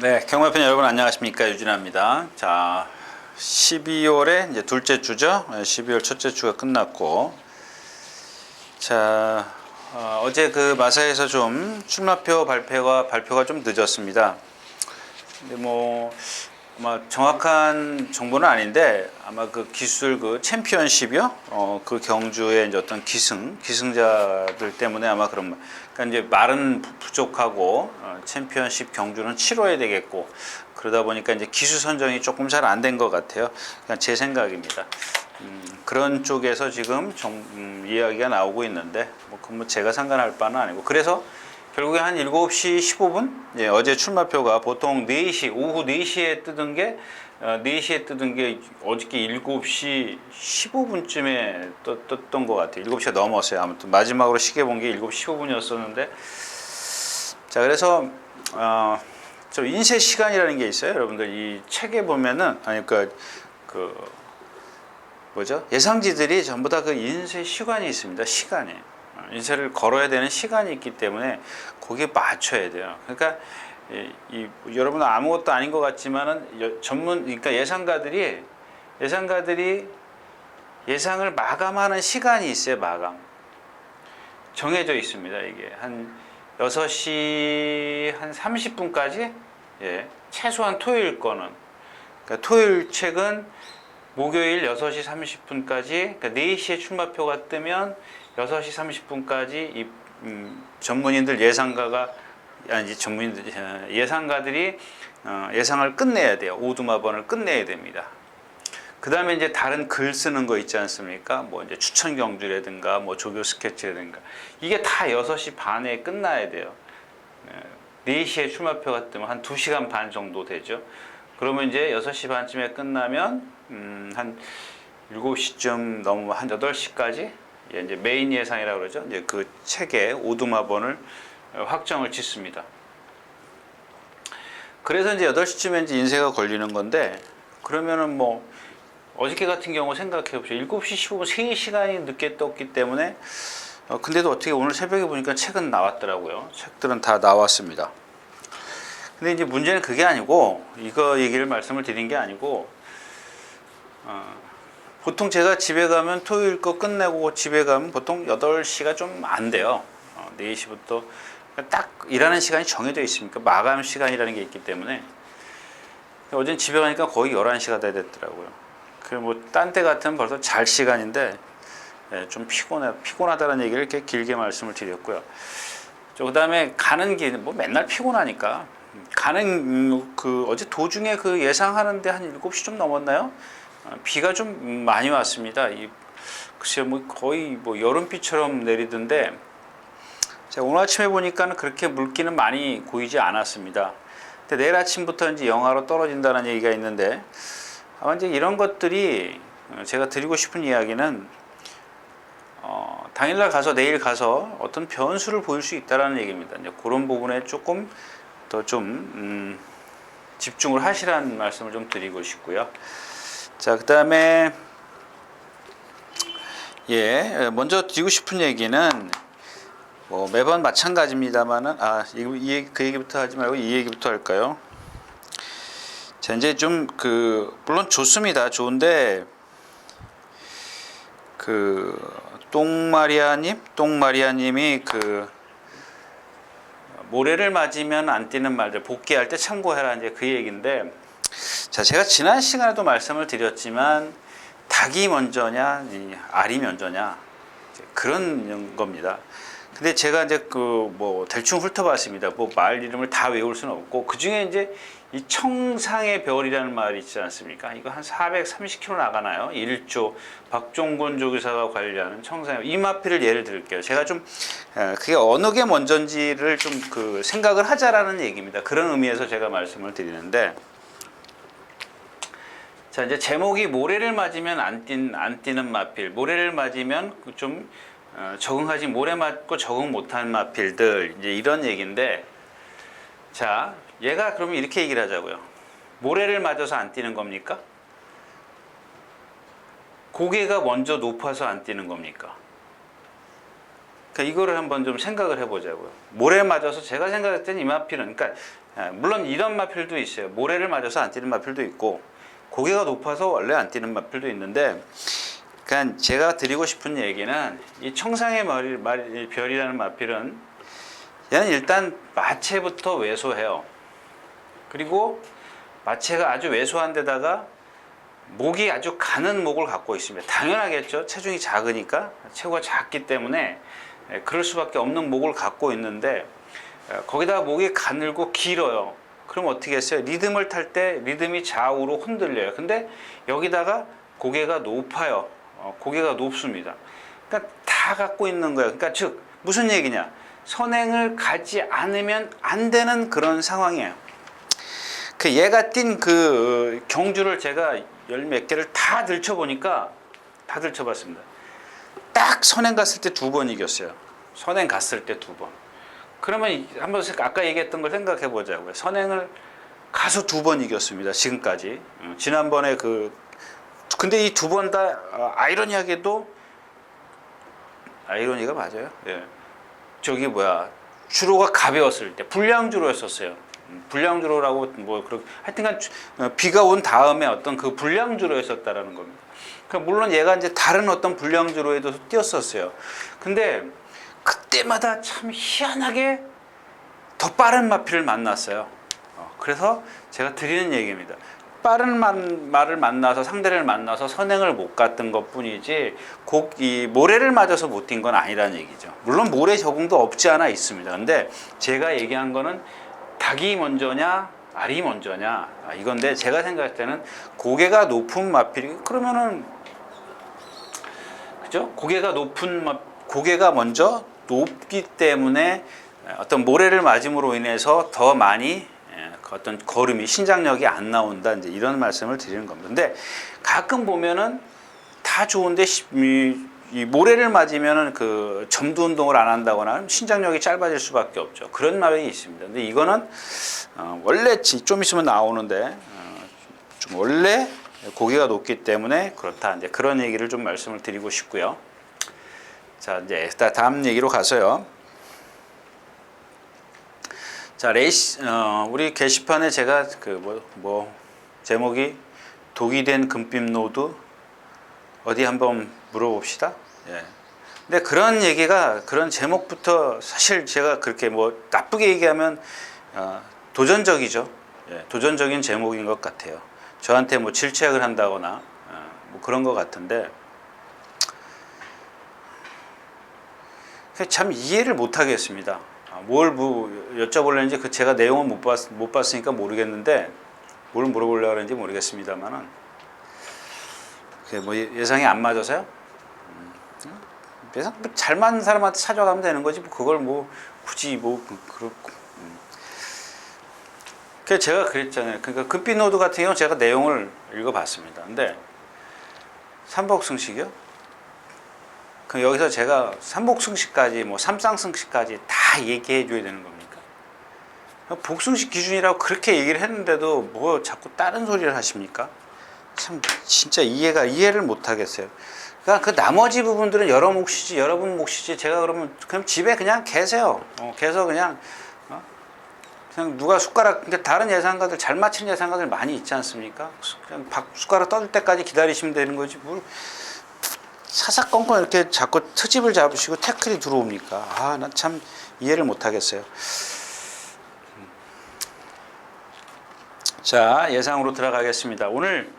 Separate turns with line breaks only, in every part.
네, 경마편 여러분 안녕하십니까? 유진아입니다. 자, 12월의 이제 둘째 주죠. 12월 첫째 주가 끝났고, 자, 어제 그 마사에서 좀 출마표 발표가 좀 늦었습니다. 근데 뭐 아마 정확한 정보는 아닌데 아마 그 기술 그 챔피언십이요. 그 경주의 이제 어떤 기승자들 때문에 아마 그런 그러니까 이제 말은 부족하고 챔피언십 경주는 치러야 되겠고 그러다 보니까 이제 기수 선정이 조금 잘 안 된 것 같아요. 그냥 제 생각입니다. 그런 쪽에서 지금 이야기가 나오고 있는데 뭐 제가 상관할 바는 아니고 그래서 결국에 한 7시 15분? 예, 어제 출마표가 보통 4시, 오후 4시에 뜨던 게, 4시에 뜨던 게 어저께 7시 15분쯤에 떴던 것 같아요. 7시가 넘었어요. 아무튼 마지막으로 시계 본 게 7시 15분이었었는데. 자, 그래서, 저 인쇄 시간이라는 게 있어요. 여러분들 이 책에 보면은, 아니, 뭐죠? 예상지들이 전부 다 그 인쇄 시간이 있습니다. 시간이. 인쇄를 걸어야 되는 시간이 있기 때문에 거기에 맞춰야 돼요. 그러니까 여러분은 아무것도 아닌 것 같지만은 그러니까 예상가들이 예상을 마감하는 시간이 있어요. 마감 정해져 있습니다. 이게 한 6시 한 30분까지 최소한 토요일 거는 그러니까 토요일 책은 목요일 6시 30분까지 그러니까 4시에 출마표가 뜨면 6시 30분까지 이 전문인들 예상가들이 예상을 끝내야 돼요. 오두마번을 끝내야 됩니다. 그 다음에 이제 다른 글 쓰는 거 있지 않습니까? 뭐 이제 추천 경주라든가 뭐 조교 스케치라든가 이게 다 6시 반에 끝나야 돼요. 4시에 출마표가 뜨면 한 2시간 반 정도 되죠. 그러면 이제 6시 반쯤에 끝나면 한 7시쯤 넘으면 한 8시까지 이제 메인 예상이라고 그러죠. 이제 그 책에 오두마번을 확정을 짓습니다. 그래서 이제 8시쯤에 이제 인쇄가 걸리는 건데, 그러면은 뭐, 어저께 같은 경우 생각해 보죠. 7시 15분 3시간이 늦게 떴기 때문에, 근데도 어떻게 오늘 새벽에 보니까 책은 나왔더라고요. 책들은 다 나왔습니다. 근데 이제 문제는 그게 아니고, 이거 얘기를 말씀을 드린 게 아니고, 보통 제가 집에 가면 토요일 거 끝내고 집에 가면 보통 8시가 좀 안 돼요. 4시부터 딱 일하는 시간이 정해져 있으니까 마감 시간이라는 게 있기 때문에 어제는 집에 가니까 거의 11시가 다 됐더라고요. 그 뭐 딴 때 같으면 벌써 잘 시간인데 좀 피곤하다는 얘기를 이렇게 길게 말씀을 드렸고요. 그 다음에 가는 길 뭐 맨날 피곤하니까 가는 그 어제 도중에 그 예상하는데 한 7시 좀 넘었나요? 비가 좀 많이 왔습니다. 글쎄요, 뭐 거의 뭐 여름비처럼 내리던데, 제가 오늘 아침에 보니까는 그렇게 물기는 많이 고이지 않았습니다. 근데 내일 아침부터 이제 영하로 떨어진다는 얘기가 있는데, 아마 이제 이런 것들이 제가 드리고 싶은 이야기는, 당일날 가서 내일 가서 어떤 변수를 보일 수 있다라는 얘기입니다. 이제 그런 부분에 조금 더 좀 집중을 하시라는 말씀을 좀 드리고 싶고요. 자, 그 다음에 먼저 드리고 싶은 얘기는 뭐 매번 마찬가지입니다만은 그 얘기부터 하지 말고 이 얘기부터 할까요? 자, 이제 좀 물론 좋습니다. 좋은데 똥마리아님이 모래를 맞으면 안 뛰는 말들 복귀할 때 참고해라 이제 그 얘기인데. 자, 제가 지난 시간에도 말씀을 드렸지만 닭이 먼저냐, 알이 먼저냐 그런 겁니다. 근데 제가 이제 뭐 대충 훑어봤습니다. 뭐 말 이름을 다 외울 수는 없고 그 중에 이제 이 청상의 별이라는 말이 있지 않습니까? 이거 한 430km 나가나요? 1조 박종곤 조교사가 관리하는 청상의 이 마필을 예를 들게요. 제가 좀 그게 어느 게 먼저인지를 좀 생각을 하자라는 얘기입니다. 그런 의미에서 제가 말씀을 드리는데. 자, 이제 제목이 모래를 맞으면 안 뛰는 마필, 모래를 맞으면 좀 모래 맞고 적응 못하는 마필들, 이제 이런 얘기인데, 자, 얘가 그러면 이렇게 얘기를 하자고요. 모래를 맞아서 안 뛰는 겁니까? 고개가 먼저 높아서 안 뛰는 겁니까? 그러니까 이거를 한번 좀 생각을 해보자고요. 모래 맞아서 제가 생각할 때는 이 마필은, 그러니까 물론 이런 마필도 있어요. 모래를 맞아서 안 뛰는 마필도 있고, 고개가 높아서 원래 안 뛰는 마필도 있는데, 그러니까 제가 드리고 싶은 얘기는 이 청상의 별이라는 마필은 얘는 일단 마체부터 왜소해요. 그리고 마체가 아주 왜소한 데다가 목이 아주 가는 목을 갖고 있습니다. 당연하겠죠. 체중이 작으니까, 체구가 작기 때문에 그럴 수밖에 없는 목을 갖고 있는데, 거기다가 목이 가늘고 길어요. 그럼 어떻게 했어요? 리듬을 탈 때 리듬이 좌우로 흔들려요. 근데 여기다가 고개가 높아요. 고개가 높습니다. 그러니까 다 갖고 있는 거예요. 그러니까 즉 무슨 얘기냐? 선행을 가지 않으면 안 되는 그런 상황이에요. 그 얘가 뛴 그 경주를 제가 열 몇 개를 다 들춰보니까, 다 들춰봤습니다. 딱 선행 갔을 때 2번 이겼어요. 선행 갔을 때 2번. 그러면 한번 아까 얘기했던 걸 생각해 보자고요. 선행을 가서 2번 이겼습니다. 지금까지. 지난번에 근데 이 2번 다 아이러니하게도, 아이러니가 맞아요. 예. 저기 주로가 가벼웠을 때 불량주로였었어요. 불량주로라고 하여튼간 비가 온 다음에 어떤 그 불량주로였었다라는 겁니다. 그러니까 물론 얘가 이제 다른 어떤 불량주로에도 뛰었었어요. 근데 그때마다 참 희한하게 더 빠른 마필을 만났어요. 그래서 제가 드리는 얘기입니다. 빠른 말을 만나서, 상대를 만나서 선행을 못 갔던 것 뿐이지 이 모래를 맞아서 못 뛴 건 아니라는 얘기죠. 물론 모래 적응도 없지 않아 있습니다. 근데 제가 얘기한 거는 닭이 먼저냐 알이 먼저냐 이건데, 제가 생각할 때는 고개가 높은 마필이, 그러면은 그죠? 고개가 먼저 높기 때문에 어떤 모래를 맞음으로 인해서 더 많이 어떤 걸음이, 신장력이 안 나온다, 이제 이런 말씀을 드리는 겁니다. 근데 가끔 보면은 다 좋은데 이 모래를 맞으면은 그 점두 운동을 안 한다거나 하면 신장력이 짧아질 수밖에 없죠. 그런 말이 있습니다. 근데 이거는 원래 좀 있으면 나오는데 좀 원래 고개가 높기 때문에 그렇다, 이제 그런 얘기를 좀 말씀을 드리고 싶고요. 자, 이제 다음 얘기로 가서요. 자, 우리 게시판에 제가 제목이 독이 된 금빛 노드 어디 한번 물어봅시다. 예. 근데 그런 얘기가, 그런 제목부터 사실 제가 그렇게 나쁘게 얘기하면 도전적이죠. 예, 도전적인 제목인 것 같아요. 저한테 질책을 한다거나 그런 것 같은데, 참 이해를 못 하겠습니다. 뭘 여쭤보려는지 제가 내용을 못 봤으니까 모르겠는데, 뭘 물어보려고 하는지 모르겠습니다만은, 예상이 안 맞아서요? 예상 잘 맞는 사람한테 찾아가면 되는 거지, 그걸 굳이 그렇고. 그래서 제가 그랬잖아요. 그러니까 금빛 노드 같은 경우 제가 내용을 읽어봤습니다. 근데 삼복승식이요? 여기서 제가 삼복승식까지 삼쌍승식까지 다 얘기해 줘야 되는 겁니까? 복승식 기준이라고 그렇게 얘기를 했는데도 자꾸 다른 소리를 하십니까? 참 진짜 이해를 못 하겠어요. 그러니까 그 나머지 부분들은 여러분 몫이지. 제가 그러면 그냥 집에 그냥 계세요. 계서 그냥 누가 숟가락, 그러니까 다른 예상가들, 잘 맞히는 예상가들 많이 있지 않습니까? 그냥 숟가락 떠들 때까지 기다리시면 되는 거지, 사사건건 이렇게 자꾸 트집을 잡으시고 태클이 들어옵니까? 난 참 이해를 못 하겠어요. 자, 예상으로 들어가겠습니다. 오늘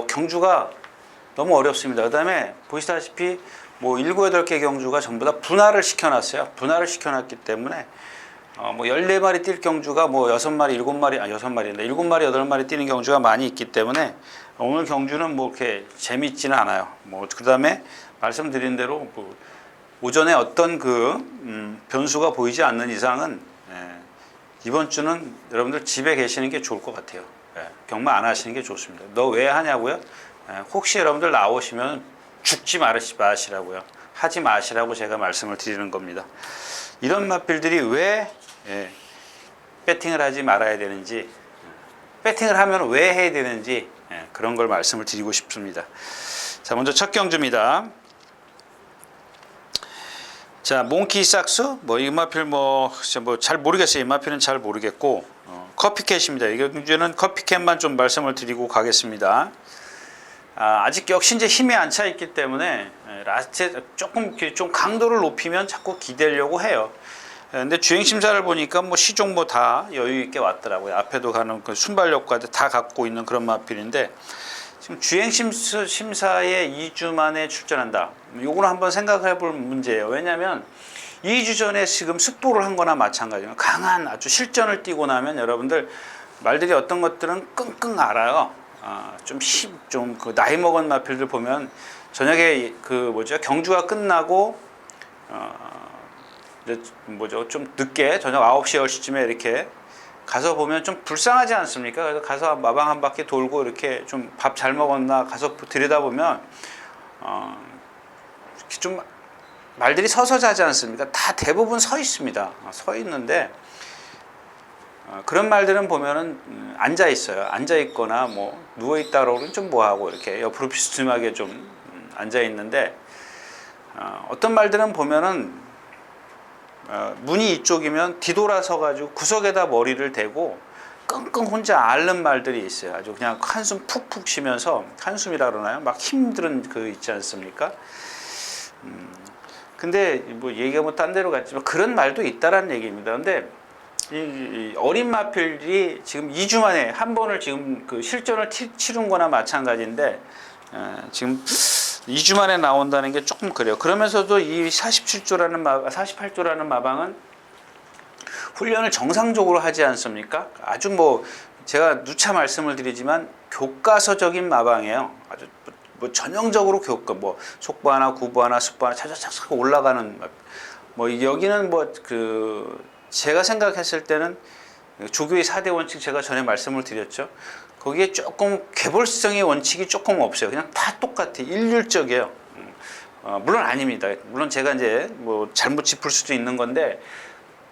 경주가 너무 어렵습니다. 그 다음에 보시다시피 7, 8개 경주가 전부 다 분할을 시켜놨어요. 분할을 시켜놨기 때문에 14마리 뛸 경주가 6마리, 7마리, 6마리인데 7마리, 8마리 뛰는 경주가 많이 있기 때문에 오늘 경주는 이렇게 재밌지는 않아요. 그 다음에 말씀드린 대로 오전에 어떤 변수가 보이지 않는 이상은 이번 주는 여러분들 집에 계시는 게 좋을 것 같아요. 경마 안 하시는 게 좋습니다. 너 왜 하냐고요? 혹시 여러분들 나오시면 죽지 마시라고요. 하지 마시라고 제가 말씀을 드리는 겁니다. 이런 마필들이 왜 배팅을 하지 말아야 되는지, 배팅을 하면 왜 해야 되는지 그런 걸 말씀을 드리고 싶습니다. 자, 먼저 첫 경주입니다. 자, 몽키 삭스 뭐 이 마필 뭐 잘 모르겠어요. 이 마필은 잘 모르겠고 커피캣입니다. 이 경주는 커피캣만 좀 말씀을 드리고 가겠습니다. 아직 역시 이제 힘이 안 차 있기 때문에 라스트에 조금 좀 강도를 높이면 자꾸 기대려고 해요. 근데 주행 심사를 보니까 뭐 시종 뭐 다 여유 있게 왔더라고요. 앞에도 가는 그 순발력까지 다 갖고 있는 그런 마필인데 지금 주행 심사에 2주 만에 출전한다. 요거는 한번 생각해 볼 문제예요. 왜냐하면 2주 전에 지금 습보를 한 거나 마찬가지예요. 강한 아주 실전을 뛰고 나면 여러분들 말들이 어떤 것들은 끙끙 앓아요. 좀 그 나이 먹은 마필들 보면 저녁에 경주가 끝나고 좀 늦게 저녁 9시 10시쯤에 이렇게 가서 보면 좀 불쌍하지 않습니까? 그래서 가서 마방 한 바퀴 돌고 이렇게 좀 밥 잘 먹었나 가서 들여다보면 좀 말들이 서서 자지 않습니까? 다 대부분 서 있습니다. 서 있는데 그런 말들은 보면은 앉아 있어요. 앉아 있거나 뭐 누워 있다로는 좀 뭐하고 이렇게 옆으로 비스듬하게 좀 앉아 있는데 어떤 말들은 보면은 문이 이쪽이면 뒤돌아서 가지고 구석에다 머리를 대고 끙끙 혼자 앓는 말들이 있어요. 아주 그냥 한숨 푹푹 쉬면서 한숨이라 그러나요? 막 힘든 그 있지 않습니까? 근데 뭐 얘기가 뭐 딴 데로 갔지만 그런 말도 있다라는 얘기입니다. 근데 이 어린 마필들이 지금 2주 만에 한 번을 지금 그 실전을 치른 거나 마찬가지인데 지금 2주 만에 나온다는 게 조금 그래요. 그러면서도 이 48조라는 마방은 훈련을 정상적으로 하지 않습니까? 아주 뭐 제가 누차 말씀을 드리지만 교과서적인 마방이에요. 아주 뭐 전형적으로 뭐 속보 하나, 구보 하나, 습보 하나 차차차차 올라가는 뭐 여기는 뭐 제가 생각했을 때는 조교의 4대 원칙 제가 전에 말씀을 드렸죠. 거기에 조금 개별성의 원칙이 조금 없어요. 그냥 다 똑같아. 일률적이에요. 물론 아닙니다. 물론 제가 이제 뭐 잘못 짚을 수도 있는 건데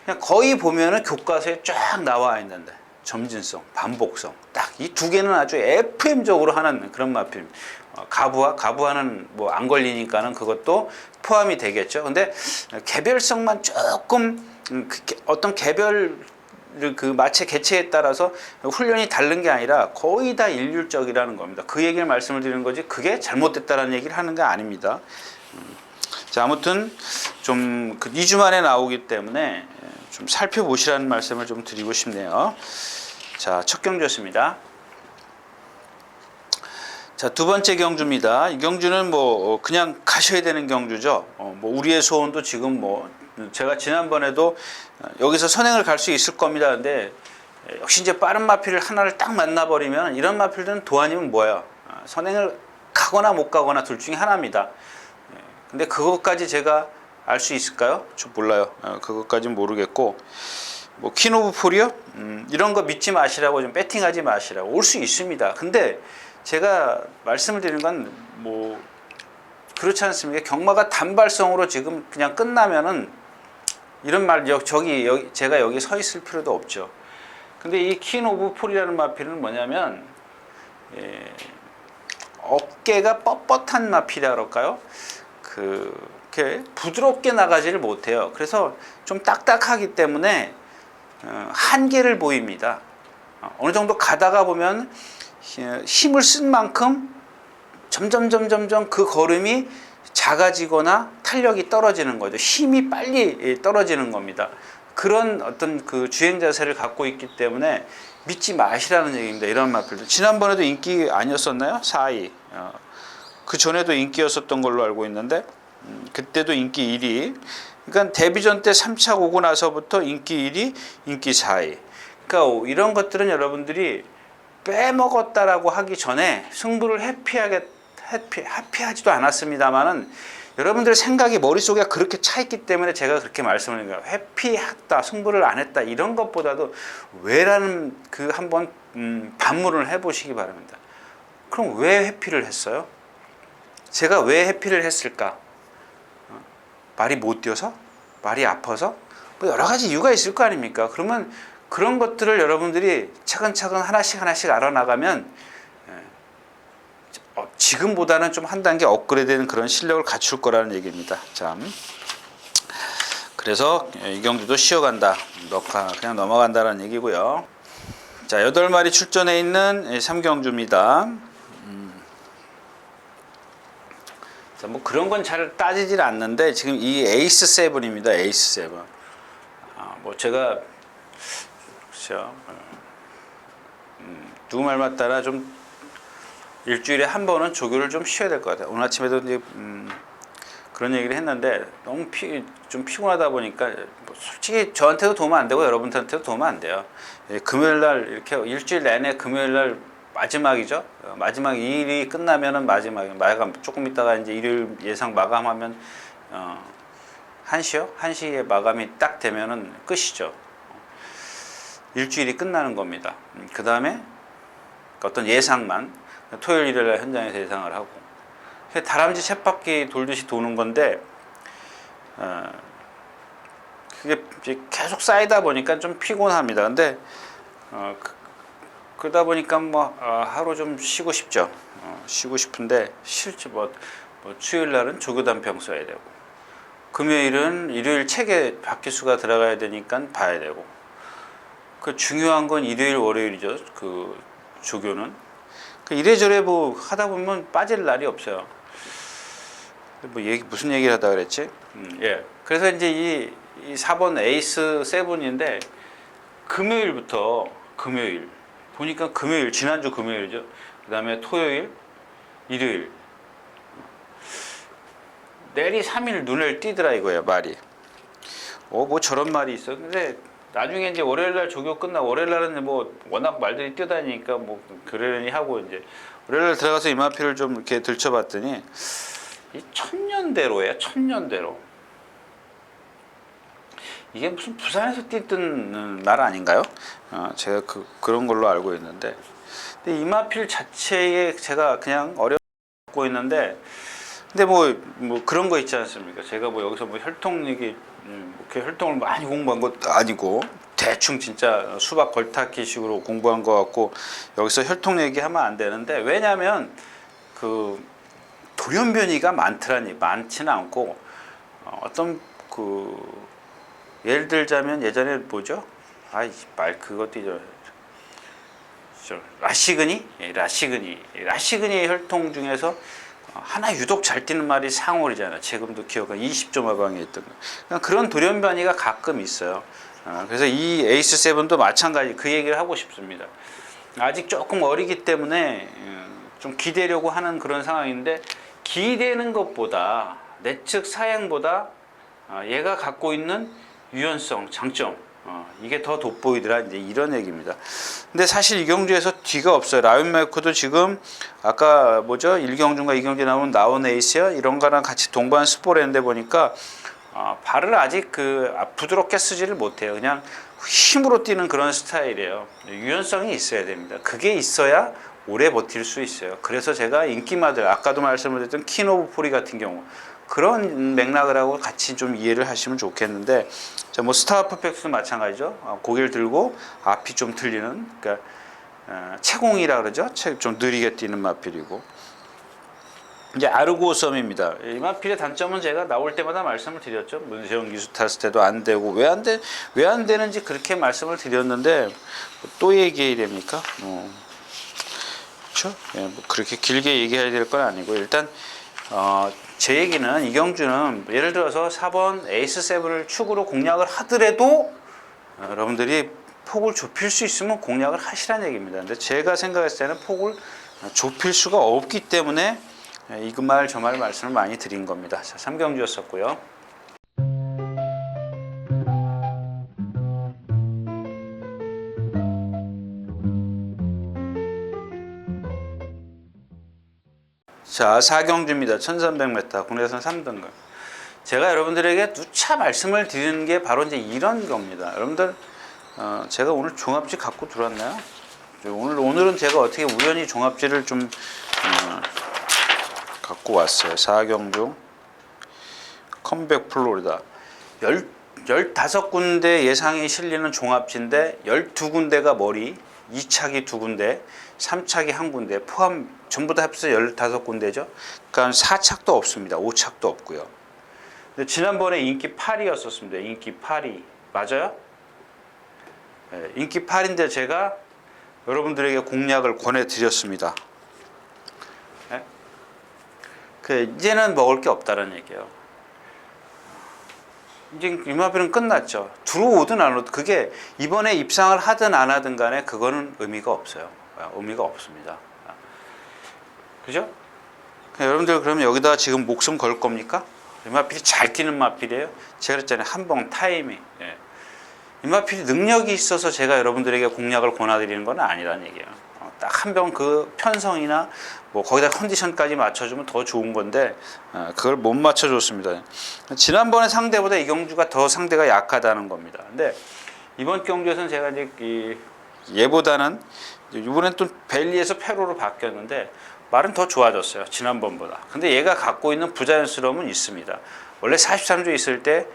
그냥 거의 보면은 교과서에 쫙 나와 있는데 점진성, 반복성 딱 이 두 개는 아주 FM적으로 하는 그런 마필. 가부하는 뭐 안 걸리니까는 그것도 포함이 되겠죠. 근데 개별성만 조금 어떤 개별 그 마체 개체에 따라서 훈련이 다른 게 아니라 거의 다 일률적이라는 겁니다. 그 얘기를 말씀을 드리는 거지 그게 잘못됐다는 얘기를 하는 게 아닙니다. 자, 아무튼 좀 2주 만에 나오기 때문에 좀 살펴보시라는 말씀을 좀 드리고 싶네요. 자, 첫 경주였습니다. 자, 두 번째 경주입니다. 이 경주는 뭐 그냥 가셔야 되는 경주죠. 뭐 우리의 소원도 지금 뭐 제가 지난번에도 여기서 선행을 갈 수 있을 겁니다. 근데 역시 이제 빠른 마필을 하나를 딱 만나버리면 이런 마필들은 도안이면 뭐예요? 선행을 가거나 못 가거나 둘 중에 하나입니다. 근데 그것까지 제가 알 수 있을까요? 좀 몰라요. 그것까지는 모르겠고 뭐 퀸오브 폴이요? 이런 거 믿지 마시라고 좀 배팅하지 마시라고 올 수 있습니다. 근데 제가 말씀을 드리는 건 뭐 그렇지 않습니까? 경마가 단발성으로 지금 그냥 끝나면은 이런 말 여기 제가 여기 서 있을 필요도 없죠. 근데 이 퀸 오브 폴이라는 마필은 뭐냐면 어깨가 뻣뻣한 마필이라 그럴까요? 그렇게 부드럽게 나가지를 못해요. 그래서 좀 딱딱하기 때문에 한계를 보입니다. 어느 정도 가다가 보면 힘을 쓴 만큼 점점 그 걸음이 작아지거나 탄력이 떨어지는 거죠. 힘이 빨리 떨어지는 겁니다. 그런 어떤 그 주행 자세를 갖고 있기 때문에 믿지 마시라는 얘기입니다. 이런 마필들. 지난번에도 인기 아니었었나요? 4위. 그 전에도 인기였었던 걸로 알고 있는데 그때도 인기 1위. 그러니까 데뷔전 때 3차 오고 나서부터 인기 1위, 인기 4위. 그러니까 이런 것들은 여러분들이 빼먹었다라고 하기 전에 승부를 회피하지도 않았습니다만은 여러분들의 생각이 머릿속에 그렇게 차 있기 때문에 제가 그렇게 말씀을 드린 거예요. 회피했다, 승부를 안 했다 이런 것보다도 왜라는 그 한번 반문을 해보시기 바랍니다. 그럼 왜 회피를 했어요? 제가 왜 회피를 했을까? 말이 못 뛰어서? 말이 아파서? 뭐 여러 가지 이유가 있을 거 아닙니까? 그러면 그런 것들을 여러분들이 차근차근 하나씩 알아나가면 지금보다는 좀 한 단계 업그레이드된 그런 실력을 갖출 거라는 얘기입니다. 자, 그래서 이경주도 쉬어간다, 그냥 넘어간다는 얘기고요. 자, 8마리 출전해 있는 삼경주입니다. 자, 뭐 그런 건 잘 따지질 않는데 지금 이 에이스 세븐입니다. 에이스 세븐. 뭐 제가 그렇죠. 누구 말 맞따라 좀 일주일에 한 번은 조교를 좀 쉬어야 될 것 같아요. 오늘 아침에도 이제 그런 얘기를 했는데 너무 좀 피곤하다 보니까 뭐 솔직히 저한테도 도움 안 되고 여러분들한테도 도움 안 돼요. 금요일 날 이렇게 일주일 내내 금요일 날 마지막이죠. 마지막 2일이 끝나면은 마감 조금 있다가 이제 일요일 예상 마감하면 1시요? 1시에 마감이 딱 되면은 끝이죠. 일주일이 끝나는 겁니다. 그 다음에 어떤 예상만 토요일 일요일 날 현장에서 예상을 하고 다람쥐 쳇바퀴 돌듯이 도는 건데 그게 계속 쌓이다 보니까 좀 피곤합니다. 근데 그러다 보니까 뭐 하루 좀 쉬고 싶죠. 쉬고 싶은데 실제 뭐 수요일 날은 조교단평 써야 되고 금요일은 일요일 책에 박기수가 들어가야 되니까 봐야 되고 그 중요한 건 일요일 월요일이죠. 그 조교는 이래저래 뭐 하다 보면 빠질 날이 없어요. 뭐 무슨 얘기를 하다 그랬지? 예. 그래서 이제 이 4번 에이스 세븐인데 금요일부터 금요일 보니까 금요일 지난주 금요일이죠. 그다음에 토요일, 일요일 내리 3일 눈을 띄더라 이거야 말이. 뭐 저런 말이 있어. 근데 나중에 이제 월요일 날 조교 끝나고 월요일 날은 뭐 워낙 말들이 뛰어다니니까 뭐 그러려니 하고 이제 월요일 날 들어가서 이마피를 좀 이렇게 들춰봤더니 이 천년대로예요. 천년대로. 이게 무슨 부산에서 뛰던 말 아닌가요? 제가 그런 걸로 알고 있는데 근데 이마필 자체에 제가 그냥 어렵고 있는데 근데 뭐 그런 거 있지 않습니까? 제가 뭐 여기서 뭐 혈통 얘기 이렇게 혈통을 많이 공부한 것도 아니고 대충 진짜 수박 걸타기식으로 공부한 것 같고 여기서 혈통 얘기하면 안 되는데 왜냐하면 그 돌연변이가 많지는 않고 어떤 예를 들자면 예전에 뭐죠? 그것도 라시그니? 라시그니의 혈통 중에서 하나 유독 잘 뛰는 말이 상월이잖아요. 지금도 기억은 20점 하방에 있던 거. 그런 돌연변이가 가끔 있어요. 그래서 이 에이스 세븐도 마찬가지 그 얘기를 하고 싶습니다. 아직 조금 어리기 때문에 좀 기대려고 하는 그런 상황인데 기대는 것보다 내측 사양보다 얘가 갖고 있는 유연성, 장점 이게 더 돋보이더라 이제 이런 얘기입니다. 근데 사실 이경주에서 뒤가 없어요. 라이온메이커도 지금 아까 뭐죠? 1경주인가 2경주 나온 에이스야 이런 거랑 같이 동반 스포츠인데 보니까 발을 아직 부드럽게 쓰지를 못해요. 그냥 힘으로 뛰는 그런 스타일이에요. 유연성이 있어야 됩니다. 그게 있어야 오래 버틸 수 있어요. 그래서 제가 인기마들 아까도 말씀드렸던 킹 오브 포리 같은 경우 그런 맥락을 하고 같이 좀 이해를 하시면 좋겠는데 자, 뭐 스타 퍼펙트도 마찬가지죠. 고개를 들고 앞이 좀 틀리는 그러니까 채공이라 그러죠. 좀 느리게 뛰는 마필이고 이제 아르고섬입니다. 이 마필의 단점은 제가 나올 때마다 말씀을 드렸죠. 문세영 기수 탔을 때도 안 되고 왜 안 되는지 그렇게 말씀을 드렸는데 또 얘기해야 됩니까? 그렇죠? 예, 뭐 그렇게 길게 얘기해야 될 건 아니고 일단 제 얘기는 이경주는 예를 들어서 4번 에이스 세븐을 축으로 공략을 하더라도 여러분들이 폭을 좁힐 수 있으면 공략을 하시라는 얘기입니다. 근데 제가 생각했을 때는 폭을 좁힐 수가 없기 때문에 이 말 저 말 말씀을 많이 드린 겁니다. 자, 3경주였었고요. 자, 4경주입니다. 1300m 국내선 3등급. 제가 여러분들에게 누차 말씀을 드리는 게 바로 이제 이런 겁니다. 여러분들 제가 오늘 종합지 갖고 들어왔나요? 오늘은 제가 어떻게 우연히 종합지를 좀 갖고 왔어요. 4경주 컴백 플로리다 15군데 예상이 실리는 종합지인데 12군데가 머리 2차기 2군데 3차기 1군데 포함 전부 다 합해서 15군데죠. 그러니까 4착도 없습니다. 5착도 없고요. 근데 지난번에 인기 8위였었습니다. 인기 8위. 맞아요? 네, 인기 8인데 제가 여러분들에게 공략을 권해드렸습니다. 네? 이제는 먹을 게 없다는 얘기예요. 이제 이마비는 끝났죠. 들어오든 안 오든 그게 이번에 입상을 하든 안 하든 간에 그거는 의미가 없어요. 의미가 없습니다. 그죠? 여러분들 그러면 여기다 지금 목숨 걸 겁니까? 이마필이 잘 뛰는 마필이에요. 제가 그랬잖아요. 한번 타이밍. 예. 이마필이 능력이 있어서 제가 여러분들에게 공략을 권해드리는 건 아니라는 얘기예요. 딱 한 병 그 편성이나 뭐 거기다 컨디션까지 맞춰주면 더 좋은 건데 그걸 못 맞춰줬습니다. 지난번에 상대보다 이경주가 더 상대가 약하다는 겁니다. 근데 이번 경주에서는 제가 이제 얘보다는 이번엔 또 벨리에서 페로로 바뀌었는데 말은 더 좋아졌어요. 지난번보다. 근데 얘가 갖고 있는 부자연스러움은 있습니다. 원래 43조 있을 때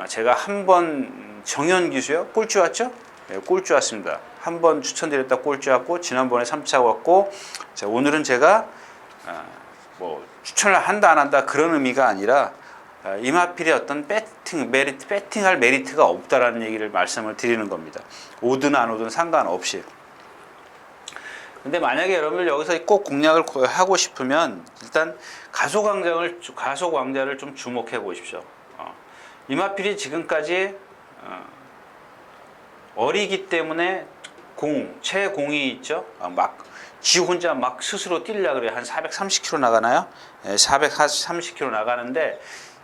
제가 한 번 정현 기수요? 꼴찌 왔죠? 네, 꼴찌 왔습니다. 한 번 추천드렸다 꼴찌 왔고 지난번에 3차 왔고 자, 오늘은 제가 뭐 추천을 한다 안 한다 그런 의미가 아니라 이마필의 어떤 배팅할 메리트가 없다라는 얘기를 말씀을 드리는 겁니다. 오든 안 오든 상관없이. 근데 만약에 여러분들 여기서 꼭 공략을 하고 싶으면 일단 가소광자를 좀 주목해 보십시오. 이마필이 지금까지 어리기 때문에 최공이 있죠. 지 혼자 막 스스로 뛰려고 그래요. 한 430km 나가나요? 네, 430km 나가는데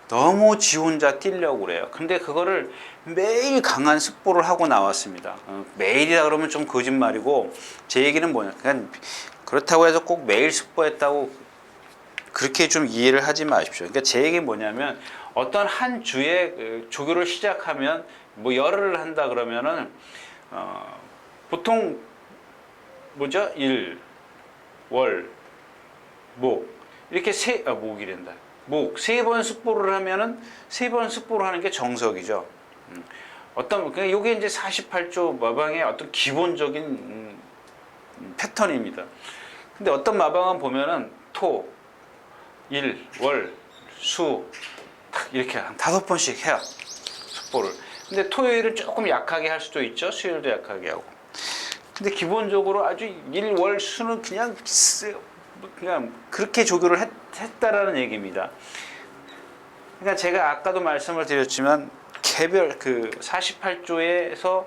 너무 지 혼자 뛰려고 그래요. 근데 그거를 매일 강한 습보를 하고 나왔습니다. 매일이라 그러면 좀 거짓말이고 제 얘기는 뭐냐. 그렇다고 해서 꼭 매일 습보했다고 그렇게 좀 이해를 하지 마십시오. 그러니까 제 얘기는 뭐냐면 어떤 한 주에 조교를 시작하면 뭐 열흘을 한다 그러면은 보통 뭐죠? 일, 월, 목 이렇게 목이란다. 목 세 번 습보를 하면은 세 번 습보를 하는 게 정석이죠. 그러니까 이게 이제 48조 마방의 어떤 기본적인 패턴입니다. 근데 어떤 마방은 보면은 토, 일, 월, 수 이렇게 한 5번씩 해요. 습보를. 근데 토요일은 조금 약하게 할 수도 있죠. 수요일도 약하게 하고. 근데 기본적으로 아주 일, 월, 수는 그냥 그렇게 조교를 했다라는 얘기입니다. 그러니까 제가 아까도 말씀을 드렸지만 개별 48조에서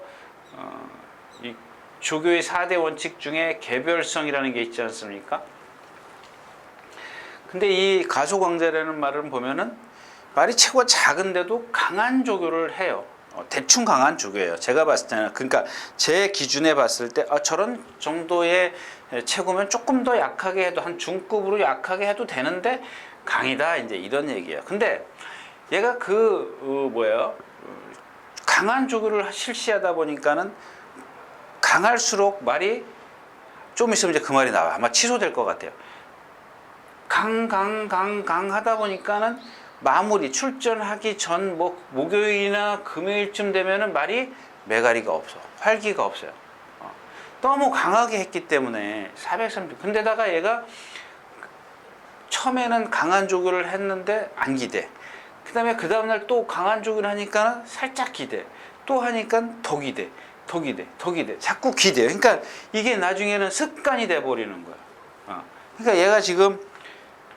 이 조교의 4대 원칙 중에 개별성이라는 게 있지 않습니까? 근데 이 가소광자라는 말을 보면은 말이 최고 작은데도 강한 조교를 해요. 대충 강한 조교예요. 제가 봤을 때는. 그러니까 제 기준에 봤을 때 저런 정도의 체구면 조금 더 약하게 해도 한 중급으로 약하게 해도 되는데 강이다 이제 이런 얘기예요. 근데 얘가 강한 조교를 실시하다 보니까는 강할수록 말이 좀 있으면 이제 그 말이 나와. 아마 취소될 것 같아요. 강 하다 보니까는 마무리 출전하기 전 목요일이나 금요일쯤 되면은 말이 매가리가 없어. 활기가 없어요. 너무 강하게 했기 때문에 430. 근데다가 얘가 처음에는 강한 조교를 했는데 안 기대. 그다음에 그 다음날 또 강한 조교를 하니까 살짝 기대. 또 하니까 더 기대. 자꾸 기대. 그러니까 이게 나중에는 습관이 돼 버리는 거야. 그러니까 얘가 지금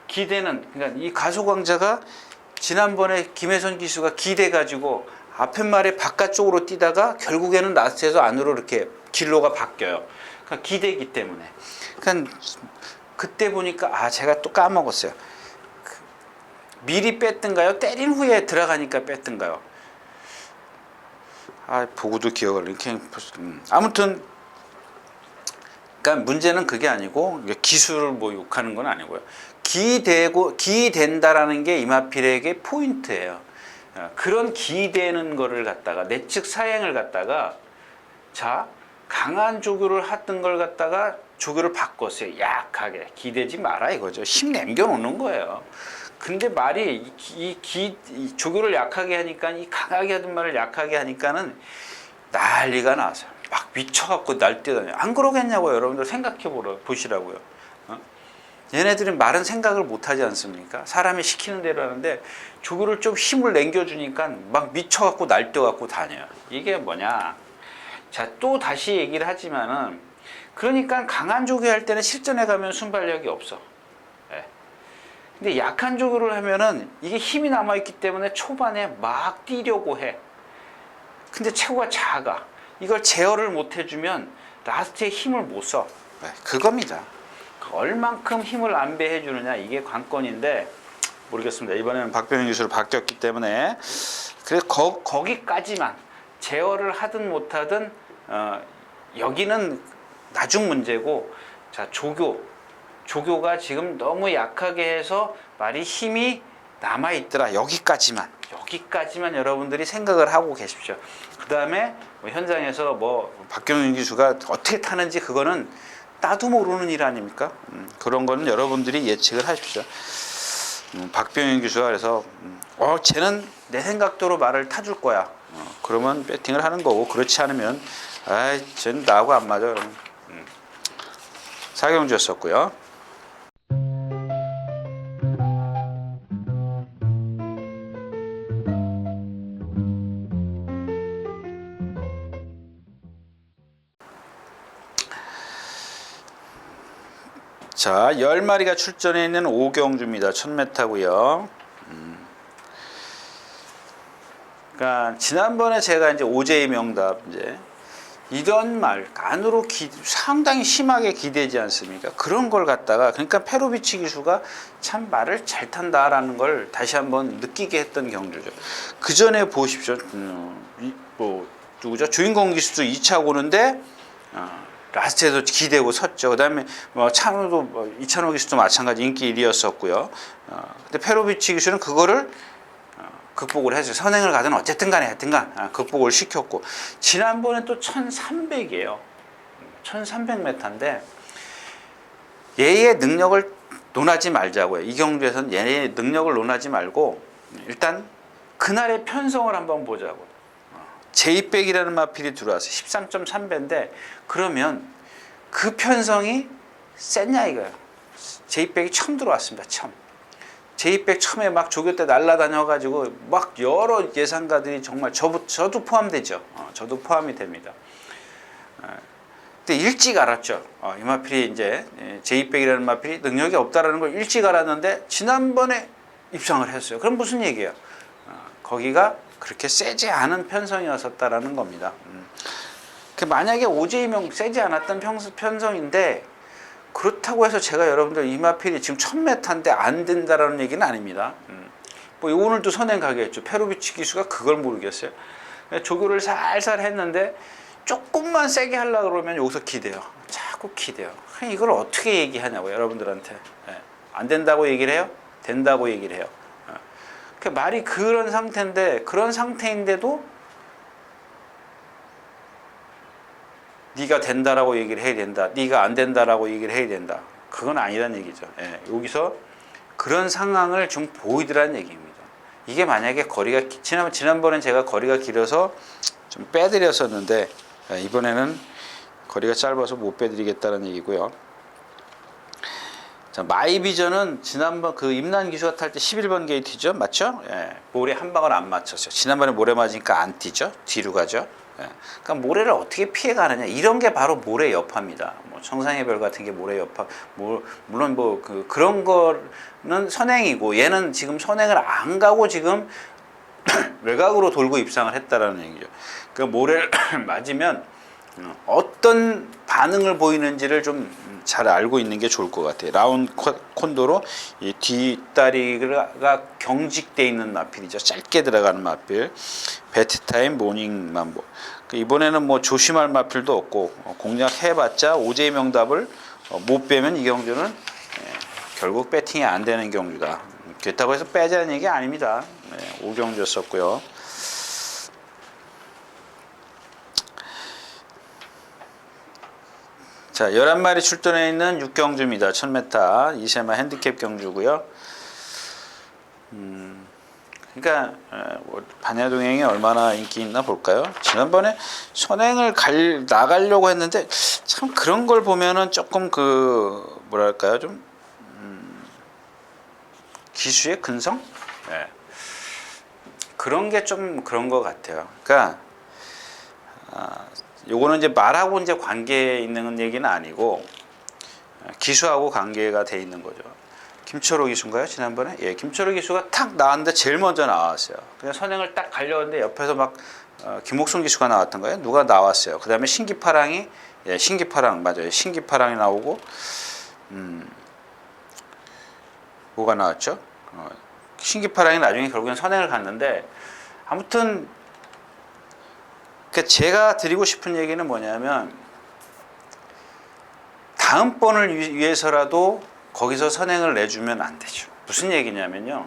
그러니까 이 가소광자가 지난번에 김혜선 기수가 기대가지고 앞에 말에 바깥쪽으로 뛰다가 결국에는 라스트에서 안으로 이렇게 진로가 바뀌어요. 그러니까 기대기 때문에. 그러니까 그때 보니까 제가 또 까먹었어요. 미리 뺐던가요? 때린 후에 들어가니까 뺐던가요? 보고도 기억을 이렇게 아무튼 그러니까 문제는 그게 아니고 기술을 욕하는 건 아니고요. 기된다라는 게 이마필에게 포인트예요. 그런 기대는 거를 갖다가 내측 사행을 갖다가 강한 조교를 했던 걸 갖다가 조교를 바꿨어요. 약하게 기대지 마라 이거죠. 힘 남겨놓는 거예요. 근데 말이 이 조교를 약하게 하니까 이 강하게 하던 말을 약하게 하니까는 난리가 나서 막 미쳐갖고 날뛰다녀. 안 그러겠냐고요. 여러분들 생각해 보시라고요. 얘네들은 말은 생각을 못 하지 않습니까? 사람이 시키는 대로 하는데 조교를 좀 힘을 남겨주니까 막 미쳐갖고 날뛰어갖고 다녀요. 이게 뭐냐? 자, 또 다시 얘기를 하지만은 그러니까 강한 조교 할 때는 실전에 가면 순발력이 없어. 예. 근데 약한 조교를 하면은 이게 힘이 남아있기 때문에 초반에 막 뛰려고 해. 근데 체구가 작아. 이걸 제어를 못 해주면 라스트에 힘을 못 써. 네, 그겁니다. 얼만큼 힘을 안배해 주느냐 이게 관건인데 모르겠습니다. 이번에는 박병현 교수로 바뀌었기 때문에 그래서 거기까지만 제어를 하든 못하든 여기는 나중 문제고, 자 조교가 지금 너무 약하게 해서 말이 힘이 남아 있더라. 여기까지만 여러분들이 생각을 하고 계십시오. 그 다음에 뭐 현장에서 뭐 박경윤 기수가 어떻게 타는지 그거는 나도 모르는 일 아닙니까? 그런 거는 여러분들이 예측을 하십시오. 박병윤 기수가 그래서 쟤는 내 생각대로 말을 타줄 거야. 그러면 배팅을 하는 거고, 그렇지 않으면 쟤는 나하고 안 맞아. 사경주였었고요. 자, 10마리가 출전해 있는 오경주입니다. 1000m고요. 그러니까 지난번에 제가 이제 오제이 명답 이제 이런 말 안으로 상당히 심하게 기대지 않습니까? 그런 걸 갖다가, 그러니까 페로비치 기수가 참 말을 잘 탄다라는 걸 다시 한번 느끼게 했던 경주죠. 그 전에 보십시오. 뭐 누구죠? 주인공 기수도 2차 오는데 라스트에도 기대고 섰죠. 그 다음에 뭐 찬호도 이찬호 기수도 마찬가지 인기 1위였었고요. 근데 페로비치 기수는 그거를 극복을 했어요. 선행을 가든 어쨌든 간에 하여튼간 극복을 시켰고, 지난번에 또 1300이에요. 1300m인데 얘의 능력을 논하지 말자고요. 이 경주에서는 얘의 능력을 논하지 말고 일단 그날의 편성을 한번 보자고. 제2백이라는 마필이 들어왔어요. 13.3배인데 그러면 그 편성이 셌냐 이거예요. 제2백이 처음 들어왔습니다. 처음. 제2백 처음에 막 조교 때 날라다녀가지고 막 여러 예상가들이 정말 저도 포함되죠. 저도 포함이 됩니다. 근데 일찍 알았죠. 이 마필이 이제 제2백이라는 마필이 능력이 없다라는 걸 일찍 알았는데 지난번에 입상을 했어요. 그럼 무슨 얘기예요? 거기가 그렇게 세지 않은 편성이었었다라는 겁니다. 만약에 오제이명 세지 않았던 편성인데, 그렇다고 해서 제가 여러분들 이마필이 지금 1000m인데 안 된다라는 얘기는 아닙니다. 뭐 오늘도 선행 가겠죠. 페로비치 기수가 그걸 모르겠어요. 조교를 살살 했는데 조금만 세게 하려고 그러면 여기서 기대요. 자꾸 기대요. 이걸 어떻게 얘기하냐고 여러분들한테. 안 된다고 얘기를 해요? 된다고 얘기를 해요. 말이 그런 상태인데, 그런 상태인데도 네가 된다라고 얘기를 해야 된다, 네가 안 된다라고 얘기를 해야 된다, 그건 아니란 얘기죠. 여기서 그런 상황을 좀 보이더란 얘기입니다. 이게 만약에 거리가 지난번엔 제가 거리가 길어서 좀 빼드렸었는데 이번에는 거리가 짧아서 못 빼드리겠다는 얘기고요. 자, 마이비전은 지난번 그 임난 기수가 탈 때 11번 게이트죠, 맞죠? 모래 한 방울 안 맞췄어요. 지난번에 모래 맞으니까 안 뛰죠, 뒤로 가죠. 그러니까 모래를 어떻게 피해가느냐, 이런 게 바로 모래 여파입니다. 뭐 청상의 별 같은 게 모래 여파, 물론 뭐 그런 거는 선행이고, 얘는 지금 선행을 안 가고 지금 외곽으로 돌고 입상을 했다라는 얘기죠. 그 모래를 맞으면 어떤 반응을 보이는지를 좀 잘 알고 있는 게 좋을 것 같아요. 라운 콘도로 이 뒷다리가 경직되어 있는 마필이죠. 짧게 들어가는 마필. 배트타임 모닝만보. 이번에는 뭐 조심할 마필도 없고 공략 해봤자 오제이 명답을 못 빼면 이 경주는 결국 배팅이 안 되는 경주다. 그렇다고 해서 빼자는 얘기 아닙니다. 5경주였었고요. 자, 11마리 출전해 있는 6경주입니다. 1000m 이세마 핸디캡 경주고요. 그러니까 반야동행이 얼마나 인기 있나 볼까요? 지난번에 선행을 나가려고 했는데 참 그런 걸 보면은 조금 뭐랄까요, 좀 기수의 근성? 예. 그런 게 좀 그런 것 같아요. 그러니까 요거는 이제 말하고 이제 관계에 있는 얘기는 아니고 기수하고 관계가 돼 있는 거죠. 김철호 기수인가요? 지난번에? 예, 김철호 기수가 탁 나왔는데 제일 먼저 나왔어요. 그냥 선행을 딱 가려는데 옆에서 막 김옥순 기수가 나왔던 거예요. 누가 나왔어요. 그 다음에 신기파랑이, 예, 신기파랑 맞아요. 신기파랑이 나오고 뭐가 나왔죠? 신기파랑이 나중에 결국엔 선행을 갔는데 아무튼 그러니까 제가 드리고 싶은 얘기는 뭐냐면 다음번을 위해서라도 거기서 선행을 내주면 안 되죠. 무슨 얘기냐면요.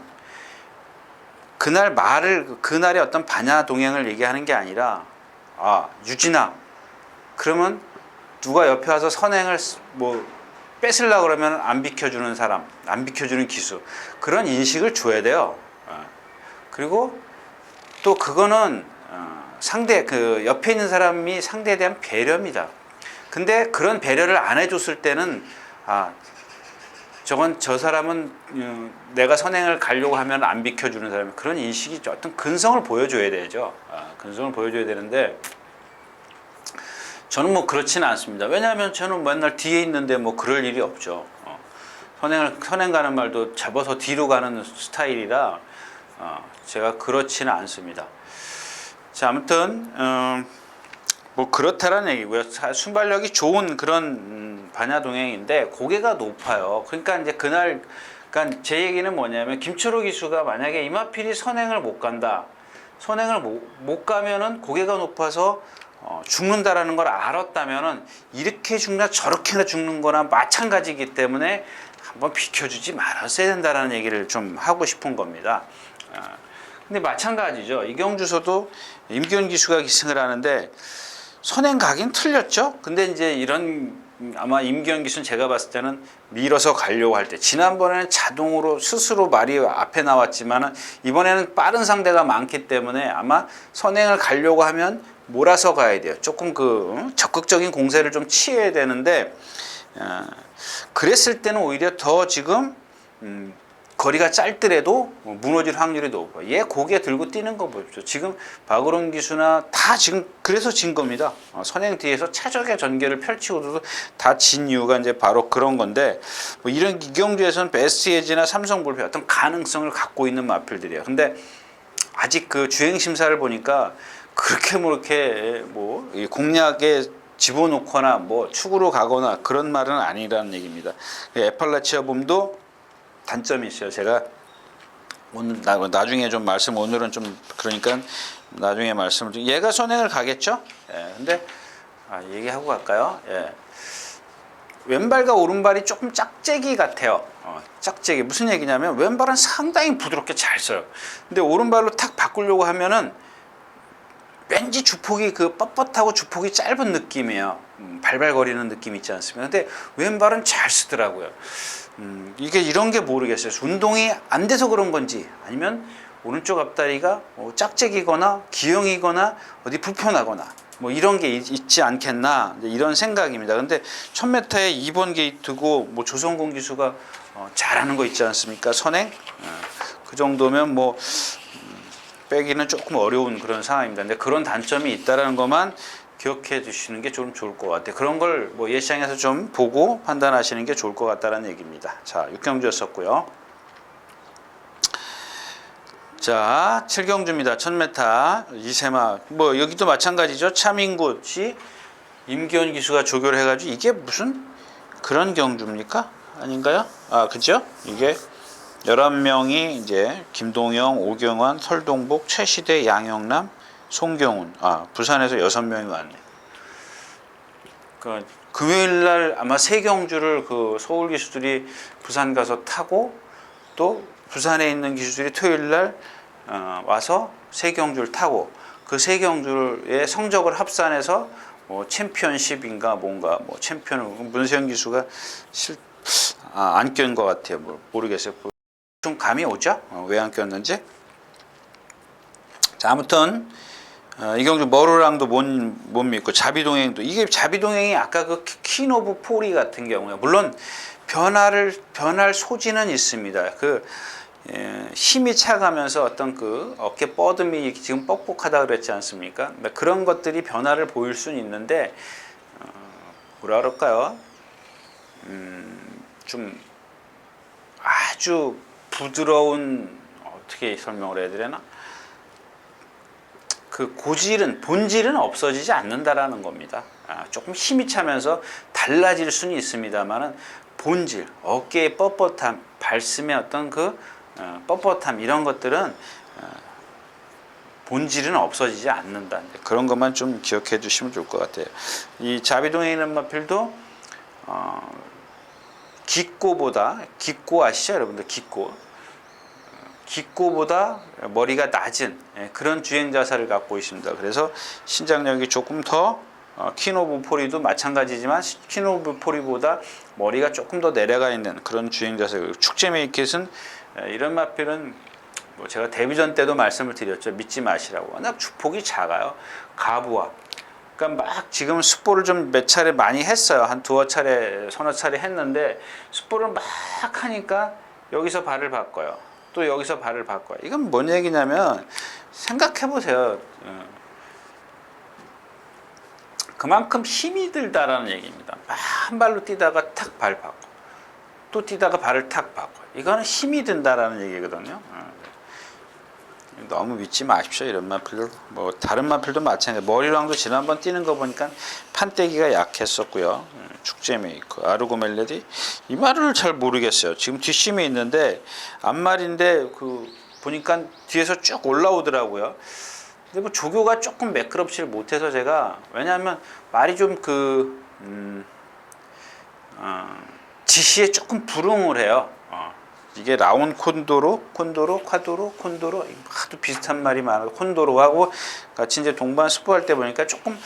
그날의 어떤 반야 동행을 얘기하는 게 아니라, 유진아, 그러면 누가 옆에 와서 선행을 뭐 뺏으려고 그러면 안 비켜주는 사람, 안 비켜주는 기수, 그런 인식을 줘야 돼요. 그리고 또 그거는 그 옆에 있는 사람이 상대에 대한 배려입니다. 근데 그런 배려를 안 해줬을 때는 저 사람은 내가 선행을 가려고 하면 안 비켜주는 사람, 그런 인식이 어떤 근성을 보여줘야 되죠. 근성을 보여줘야 되는데 저는 뭐 그렇지는 않습니다. 왜냐하면 저는 맨날 뒤에 있는데 뭐 그럴 일이 없죠. 선행 가는 말도 잡아서 뒤로 가는 스타일이라 제가 그렇지는 않습니다. 자, 아무튼 뭐 그렇다라는 얘기고요. 순발력이 좋은 그런 반야동행인데 고개가 높아요. 그러니까 이제 그러니까 제 얘기는 뭐냐면 김철호 기수가 만약에 이마필이 선행을 못 간다. 선행을 못 가면은 고개가 높아서 죽는다라는 걸 알았다면은 이렇게 죽나 저렇게나 죽는 거나 마찬가지이기 때문에 한번 비켜주지 말았어야 된다라는 얘기를 좀 하고 싶은 겁니다. 근데 마찬가지죠. 이경주서도 임기훈 기수가 기승을 하는데 선행 가긴 틀렸죠. 근데 이제 아마 임기훈 기수는 제가 봤을 때는 밀어서 가려고 할 때, 지난번에는 자동으로 스스로 말이 앞에 나왔지만은 이번에는 빠른 상대가 많기 때문에 아마 선행을 가려고 하면 몰아서 가야 돼요. 조금 적극적인 공세를 좀 취해야 되는데 그랬을 때는 오히려 더 지금 거리가 짧더라도 무너질 확률이 높아요. 얘 고개 들고 뛰는 거 보십시오. 지금 박으론 기수나 다 지금 그래서 진 겁니다. 선행 뒤에서 최적의 전개를 펼치고도 다 진 이유가 이제 바로 그런 건데, 뭐 이런 이경주에서는 베스트 에지나 삼성 볼펜 어떤 가능성을 갖고 있는 마필들이에요. 근데 아직 그 주행 심사를 보니까 그렇게 뭐 공략에 집어넣거나 뭐 축으로 가거나 그런 말은 아니라는 얘기입니다. 에팔라치아 봄도 단점이 있어요. 제가 오늘 나중에 좀 오늘은 좀 그러니까 나중에 말씀을 얘가 선행을 가겠죠. 예, 근데 얘기하고 갈까요? 예. 왼발과 오른발이 조금 짝재기 같아요. 짝재기 무슨 얘기냐면 왼발은 상당히 부드럽게 잘 써요. 근데 오른발로 탁 바꾸려고 하면은 왠지 주폭이 뻣뻣하고 주폭이 짧은 느낌이에요. 발발거리는 느낌 있지 않습니까? 근데 왼발은 잘 쓰더라고요. 이게 이런 게 모르겠어요. 운동이 안 돼서 그런 건지 아니면 오른쪽 앞다리가 짝짝이거나 기형이거나 어디 불편하거나 뭐 이런 게 있지 않겠나 이런 생각입니다. 근데 1000m에 2번 게이트고 뭐 조성공 기수가 잘하는 거 있지 않습니까? 선행 그 정도면 뭐 빼기는 조금 어려운 그런 상황입니다. 근데 그런 단점이 있다라는 것만 기억해 주시는 게 좀 좋을 것 같아요. 그런 걸 뭐 예시장에서 좀 보고 판단하시는 게 좋을 것 같다는 얘기입니다. 자, 6경주였었고요. 자, 7경주입니다. 1000m 이세마 뭐 여기도 마찬가지죠. 차민굿이 임기훈 기수가 조교를 해가지고 이게 무슨 그런 경주입니까? 아닌가요? 그죠? 이게 11명이 이제 김동영, 오경환, 설동복, 최시대, 양영남, 송경훈. 부산에서 6명이 왔네. 금요일 날 아마 세 경주를 서울 기수들이 부산 가서 타고 또 부산에 있는 기수들이 토요일 날 와서 세 경주를 타고 그 세 경주의 성적을 합산해서 뭐 챔피언십인가 뭔가 뭐 챔피언을 문세영 기수가 안 껴인 것 같아요. 모르겠어요. 좀 감이 오죠? 왜 안 꼈는지. 자, 아무튼 이경주 머루랑도 못 믿고 자비동행도 이게 자비동행이 아까 그 퀸 오브 포리 같은 경우에 물론 변할 소지는 있습니다. 힘이 차가면서 어떤 그 어깨 뻗음이 지금 뻑뻑하다 그랬지 않습니까? 그런 것들이 변화를 보일 수는 있는데 뭐라 그럴까요? 좀 아주 부드러운, 어떻게 설명을 해야 되나? 그 고질은, 본질은 없어지지 않는다라는 겁니다. 조금 힘이 차면서 달라질 수는 있습니다만은 본질, 어깨의 뻣뻣함, 발심의 어떤 그 뻣뻣함, 이런 것들은 본질은 없어지지 않는다. 그런 것만 좀 기억해 주시면 좋을 것 같아요. 이 자비동에 있는 마필도 기꼬보다, 기꼬 아시죠 여러분들? 기꼬보다 머리가 낮은 그런 주행 자세를 갖고 있습니다. 그래서 신장력이 조금 더 키노브포리도 마찬가지지만 키노브포리보다 머리가 조금 더 내려가 있는 그런 주행 자세. 축제 메이켓은 이런 마필은 뭐 제가 데뷔전 때도 말씀을 드렸죠. 믿지 마시라고. 워낙 주폭이 작아요. 가부와. 그러니까 막 지금 숫보를 좀 몇 차례 많이 했어요. 한 두어 차례, 서너 차례 했는데 숫보를 막 하니까 여기서 발을 바꿔요. 또 여기서 발을 바꿔요. 이건 뭔 얘기냐면 생각해 보세요. 그만큼 힘이 들다라는 얘기입니다. 막 한 발로 뛰다가 탁 발 바꿔. 또 뛰다가 발을 탁 바꿔. 이거는 힘이 든다라는 얘기거든요. 너무 믿지 마십시오. 이런 마필들. 뭐 다른 마필도 마찬가지. 머리랑도 지난번 뛰는 거 보니까 판때기가 약했었고요. 축제 메이커, 아르고 멜레디. 이 말을 잘 모르겠어요. 지금 뒷심이 있는데 앞말인데 그 보니까 뒤에서 쭉 올라오더라고요. 근데 뭐 조교가 조금 매끄럽지를 못해서 제가, 왜냐하면 말이 좀 지시에 조금 불응을 해요. 이게 라운 콘도로, 콰도로, 하도 비슷한 말이 많아서 콘도로하고 같이 이제 동반 스포할 때 보니까 조금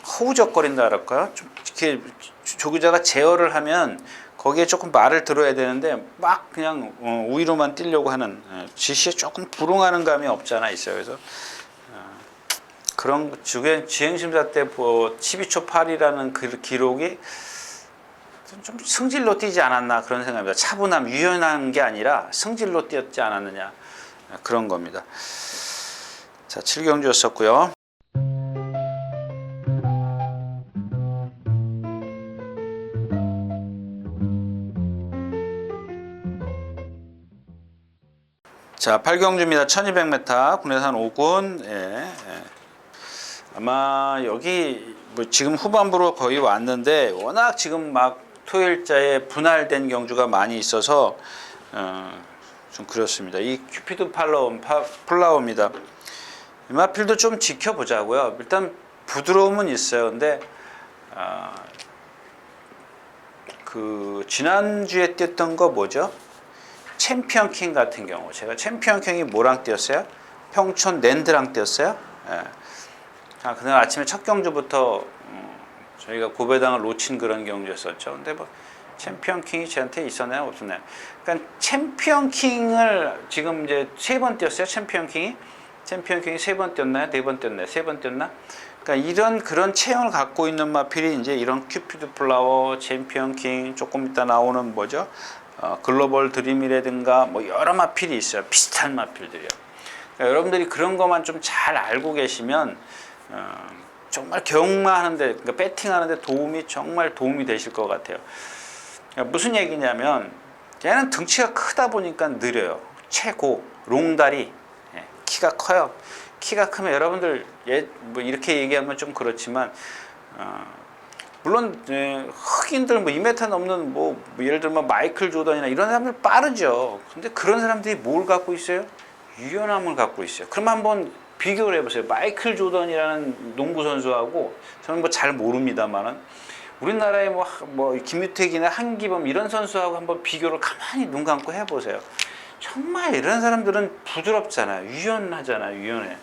허우적거린다 할까요? 좀 이렇게 조교자가 제어를 하면 거기에 조금 말을 들어야 되는데 막 그냥 우위로만 뛰려고 하는, 지시에 조금 불응하는 감이 없잖아 있어요. 그래서 그런 주행심사 때 12초 8이라는 그 기록이 좀 승질로 뛰지 않았나 그런 생각입니다. 차분함, 유연한 게 아니라 승질로 뛰었지 않았느냐, 그런 겁니다. 자, 7경주였었고요. 자, 8경주입니다. 1200m 국내산 5군. 아마 여기 뭐 지금 후반부로 거의 왔는데 워낙 지금 막 토요일자에 분할된 경주가 많이 있어서 좀 그렇습니다. 이 큐피드 플라워입니다. 이 마필도 좀 지켜보자고요. 일단 부드러움은 있어요. 근데 그 지난주에 뛰었던 거 뭐죠? 챔피언 킹 같은 경우, 제가 챔피언 킹이 뭐랑 뛰었어요? 평촌 랜드랑 뛰었어요. 그날 아침에 첫 경주부터 저희가 고배당을 놓친 그런 경주였었죠. 근데 뭐 챔피언 킹이 저한테 있었나요, 없었나요? 그러니까 챔피언 킹을 지금 이제 3번 뛰었어요. 챔피언 킹이 세 번 뛰었나요? 4번 뛰었나요? 3번 뛰었나? 그러니까 이런 그런 체형을 갖고 있는 마필이 이제 이런 큐피드 플라워, 챔피언 킹, 조금 이따 나오는 뭐죠? 글로벌 드림이라든가 뭐 여러 마필이 있어요. 비슷한 마필들이요. 그러니까 여러분들이 그런 것만 좀 잘 알고 계시면 정말 경마하는데, 그러니까 배팅하는데 정말 도움이 되실 것 같아요. 그러니까 무슨 얘기냐면 얘는 등치가 크다 보니까 느려요. 최고 롱다리, 키가 커요. 키가 크면 여러분들 뭐 이렇게 얘기하면 좀 그렇지만 물론 흑인들 뭐 2m 넘는 뭐 예를 들면 마이클 조던이나 이런 사람들 빠르죠. 근데 그런 사람들이 뭘 갖고 있어요? 유연함을 갖고 있어요. 그럼 한번 비교를 해보세요. 마이클 조던이라는 농구 선수하고, 저는 뭐 잘 모릅니다만은 우리나라의 뭐 김유택이나 한기범 이런 선수하고 한번 비교를 가만히 눈 감고 해보세요. 정말 이런 사람들은 부드럽잖아요. 유연하잖아요. 유연해.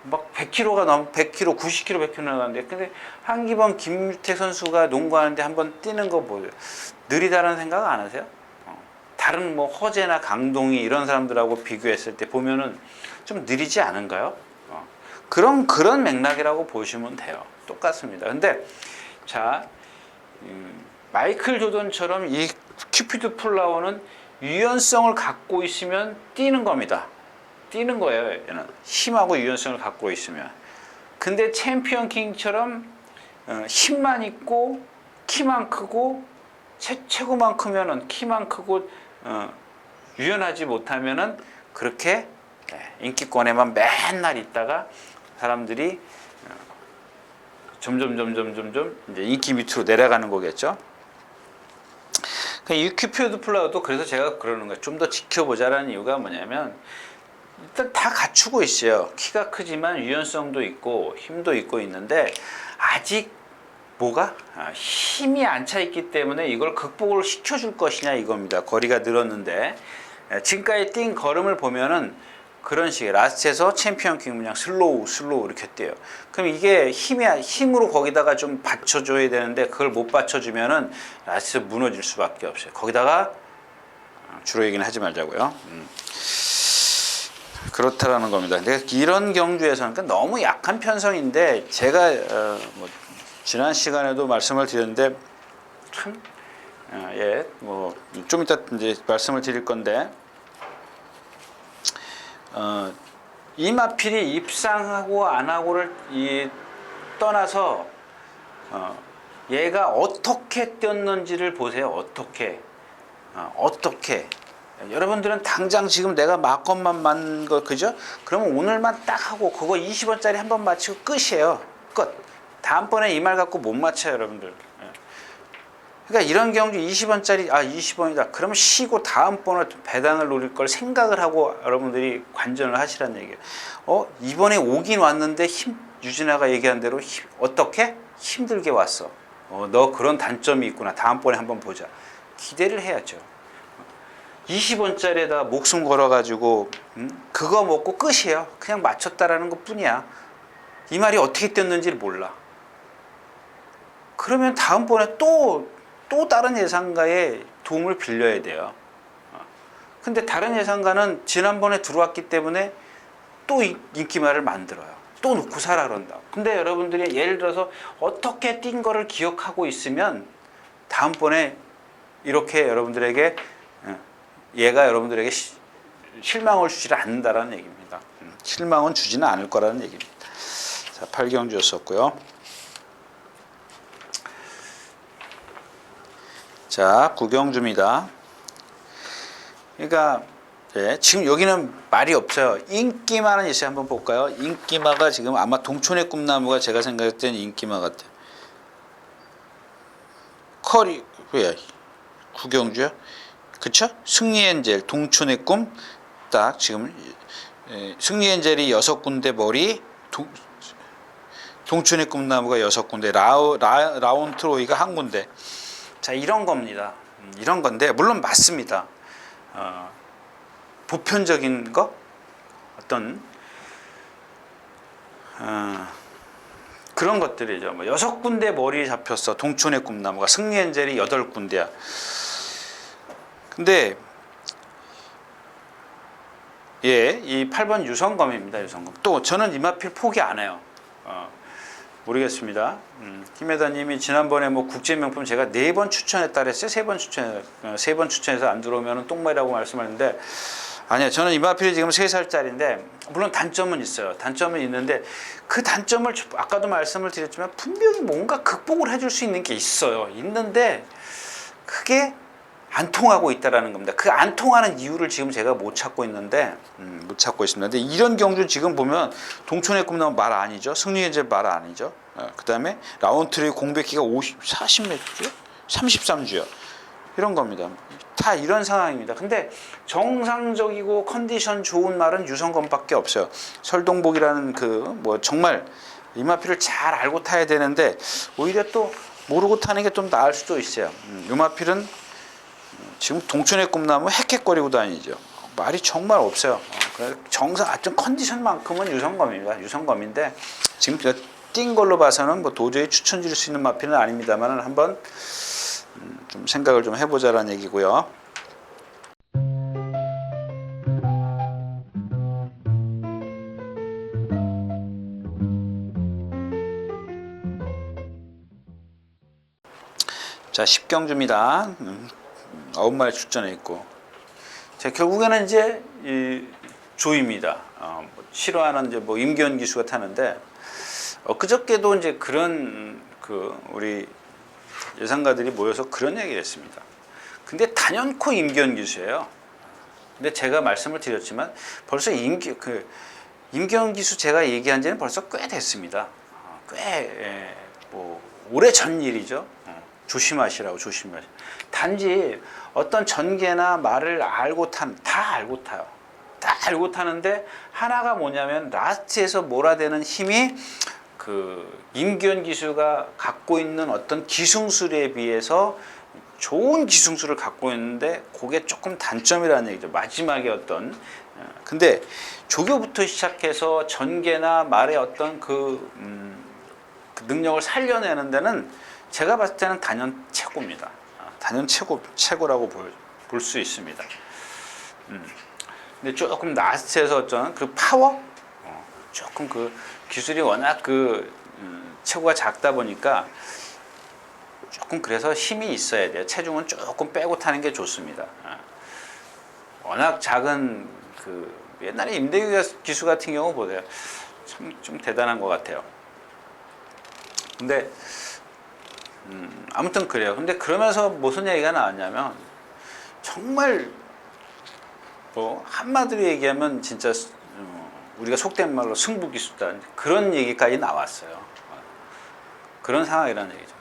막 100kg가 넘 100kg, 90kg, 100kg 나가는데, 근데 한기범, 김유택 선수가 농구하는데 한번 뛰는 거 보세요. 느리다는 생각 안 하세요? 다른 뭐 허재나 강동희 이런 사람들하고 비교했을 때 보면은 좀 느리지 않은가요? 그런 맥락이라고 보시면 돼요. 똑같습니다. 근데 자, 마이클 조던처럼 이 큐피드 플라워는 유연성을 갖고 있으면 뛰는 겁니다. 뛰는 거예요. 얘는 힘하고 유연성을 갖고 있으면. 근데 챔피언 킹처럼 힘만 있고 키만 크고 체구만 크면은 키만 크고 유연하지 못하면은 그렇게 인기권에만 맨날 있다가 사람들이 점점 이제 인기 밑으로 내려가는 거겠죠. 이 큐피드 플라워도 그래서 제가 그러는 거예요. 좀 더 지켜보자라는 이유가 뭐냐면 일단 다 갖추고 있어요. 키가 크지만 유연성도 있고 힘도 있고 있는데 아직 뭐가 힘이 안 차 있기 때문에 이걸 극복을 시켜줄 것이냐 이겁니다. 거리가 늘었는데 지금까지 뛴 걸음을 보면은 그런 식의 라스트에서 챔피언 킹 그냥 슬로우 이렇게 뛰어요. 그럼 이게 힘으로 거기다가 좀 받쳐줘야 되는데 그걸 못 받쳐주면은 라스트 무너질 수밖에 없어요. 거기다가 주로 얘기는 하지 말자고요. 그렇다라는 겁니다. 근데 이런 경주에서는 그러니까 너무 약한 편성인데 제가 뭐 지난 시간에도 말씀을 드렸는데 참 뭐 좀 이따 이제 말씀을 드릴 건데 이마필이 입상하고 안 하고를 떠나서 얘가 어떻게 뛰었는지를 보세요. 어떻게 여러분들은 당장 지금 내가 막건만 만 거 그죠? 그러면 오늘만 딱 하고 그거 20원짜리 한번 맞히고 끝이에요. 끝. 다음번에 이 말 갖고 못 맞춰요, 여러분들. 그러니까 이런 경주 20원짜리 20원이다. 그러면 쉬고 다음번에 배당을 노릴 걸 생각을 하고 여러분들이 관전을 하시라는 얘기예요. 이번에 오긴 왔는데 유진아가 얘기한 대로 어떻게? 힘들게 왔어. 너 그런 단점이 있구나. 다음번에 한번 보자. 기대를 해야죠. 20원짜리에다 목숨 걸어가지고 그거 먹고 끝이에요. 그냥 맞췄다라는 것 뿐이야. 이 말이 어떻게 뛰었는지를 몰라. 그러면 다음번에 또 다른 예상가의 도움을 빌려야 돼요. 근데 다른 예상가는 지난번에 들어왔기 때문에 또 인기말을 만들어요. 또 놓고 살아 그런다. 근데 여러분들이 예를 들어서 어떻게 뛴 거를 기억하고 있으면 다음번에 이렇게 여러분들에게 얘가 여러분들에게 실망을 주지 않는다라는 얘기입니다. 실망은 주지는 않을 거라는 얘기입니다. 자, 8경주였었고요. 자, 9경주입니다. 그러니까 지금 여기는 말이 없어요. 인기마는 있어요. 한번 볼까요? 인기마가 지금 아마 동촌의 꿈나무가 제가 생각할 때는 인기마 같아요. 커리 왜 9경주요? 그쵸? 승리엔젤 동촌의 꿈 딱 지금 승리엔젤이 6군데 머리 동촌의 꿈나무가 6군데 라운트로이가 1군데. 자, 이런 겁니다. 이런 건데 물론 맞습니다. 보편적인 거 어떤 그런 것들이죠. 뭐 6군데 머리 잡혔어. 동촌의 꿈나무가 승리엔젤이 8군데야. 근데 이 8번 유성검입니다. 유성검. 또 저는 이마필 포기 안 해요. 모르겠습니다. 김혜다님이 지난번에 뭐 국제명품 제가 4번 추천했다 그랬어요. 3번 추천해서 안 들어오면 똥말이라고 말씀하는데 아니요. 저는 이마필이 지금 3살짜리인데 물론 단점은 있어요. 단점은 있는데 그 단점을 아까도 말씀을 드렸지만 분명히 뭔가 극복을 해줄 수 있는 게 있어요. 있는데 그게 안 통하고 있다라는 겁니다. 그 안 통하는 이유를 지금 제가 못 찾고 있습니다. 근데 이런 경주 지금 보면 동촌의 꿈나무 말 아니죠. 승리의 말 아니죠. 그 다음에 라운트리 공백기가 40몇 주요? 33주요. 이런 겁니다. 다 이런 상황입니다. 근데 정상적이고 컨디션 좋은 말은 유성검밖에 없어요. 설동복이라는 뭐 정말 이마필을 잘 알고 타야 되는데 오히려 또 모르고 타는 게 좀 나을 수도 있어요. 이마필은 지금 동촌의 꿈나무 헥헥거리고 다니죠. 말이 정말 없어요. 하여튼 컨디션만큼은 유성검입니다. 유성검인데 지금 뛴 걸로 봐서는 뭐 도저히 추천드릴 수 있는 마필은 아닙니다만 한번 좀 생각을 좀 해보자라는 얘기고요. 자, 10경주입니다. 9마리 출전해 있고. 자, 결국에는 이제 이 조입니다. 싫어하는 이제 뭐 임기현 기수가 타는데, 그저께도 이제 그런 우리 예상가들이 모여서 그런 얘기를 했습니다. 근데 단연코 임기현 기수예요. 근데 제가 말씀을 드렸지만 벌써 임기현 기수 제가 얘기한 지는 벌써 꽤 됐습니다. 뭐 오래 전 일이죠. 조심하시라고. 단지 어떤 전개나 말을 다 알고 타요. 다 알고 타는데 하나가 뭐냐면 라스트에서 몰아대는 힘이 임기현 기수가 갖고 있는 어떤 기승술에 비해서 좋은 기승술을 갖고 있는데 그게 조금 단점이라는 얘기죠. 마지막에 근데 조교부터 시작해서 전개나 말의 어떤 그 능력을 살려내는 데는 제가 봤을 때는 단연 최고입니다. 단연 최고라고 볼 수 있습니다. 근데 조금 라스트에서 어떤 그 파워, 조금 기술이 워낙 체구가 작다 보니까 조금 그래서 힘이 있어야 돼요. 체중은 조금 빼고 타는 게 좋습니다. 워낙 작은 옛날에 임대규 기수 같은 경우 보세요. 좀 대단한 것 같아요. 근데 아무튼 그래요. 근데 그러면서 무슨 얘기가 나왔냐면 정말 뭐 한마디로 얘기하면 진짜 우리가 속된 말로 승부기수다 그런 얘기까지 나왔어요. 그런 상황이라는 얘기죠.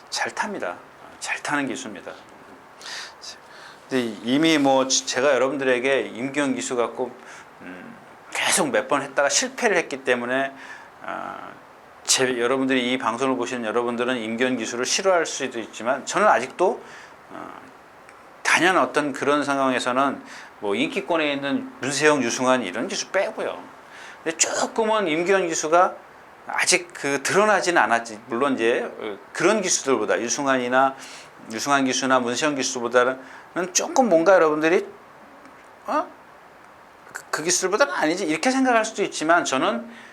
잘 탑니다. 잘 타는 기수입니다. 근데 이미 뭐 제가 여러분들에게 임기현 기수 갖고 계속 몇 번 했다가 실패를 했기 때문에 여러분들이 이 방송을 보시는 여러분들은 임기현 기수를 싫어할 수도 있지만 저는 아직도 단연 어떤 그런 상황에서는 뭐 인기권에 있는 문세영, 유승환 이런 기수 빼고요. 근데 조금은 임기현 기수가 아직 드러나지는 않았지. 물론 이제 그런 기수들보다 유승환 기수나 문세영 기수보다는 조금 뭔가 여러분들이 그 기수들보다는 아니지 이렇게 생각할 수도 있지만 저는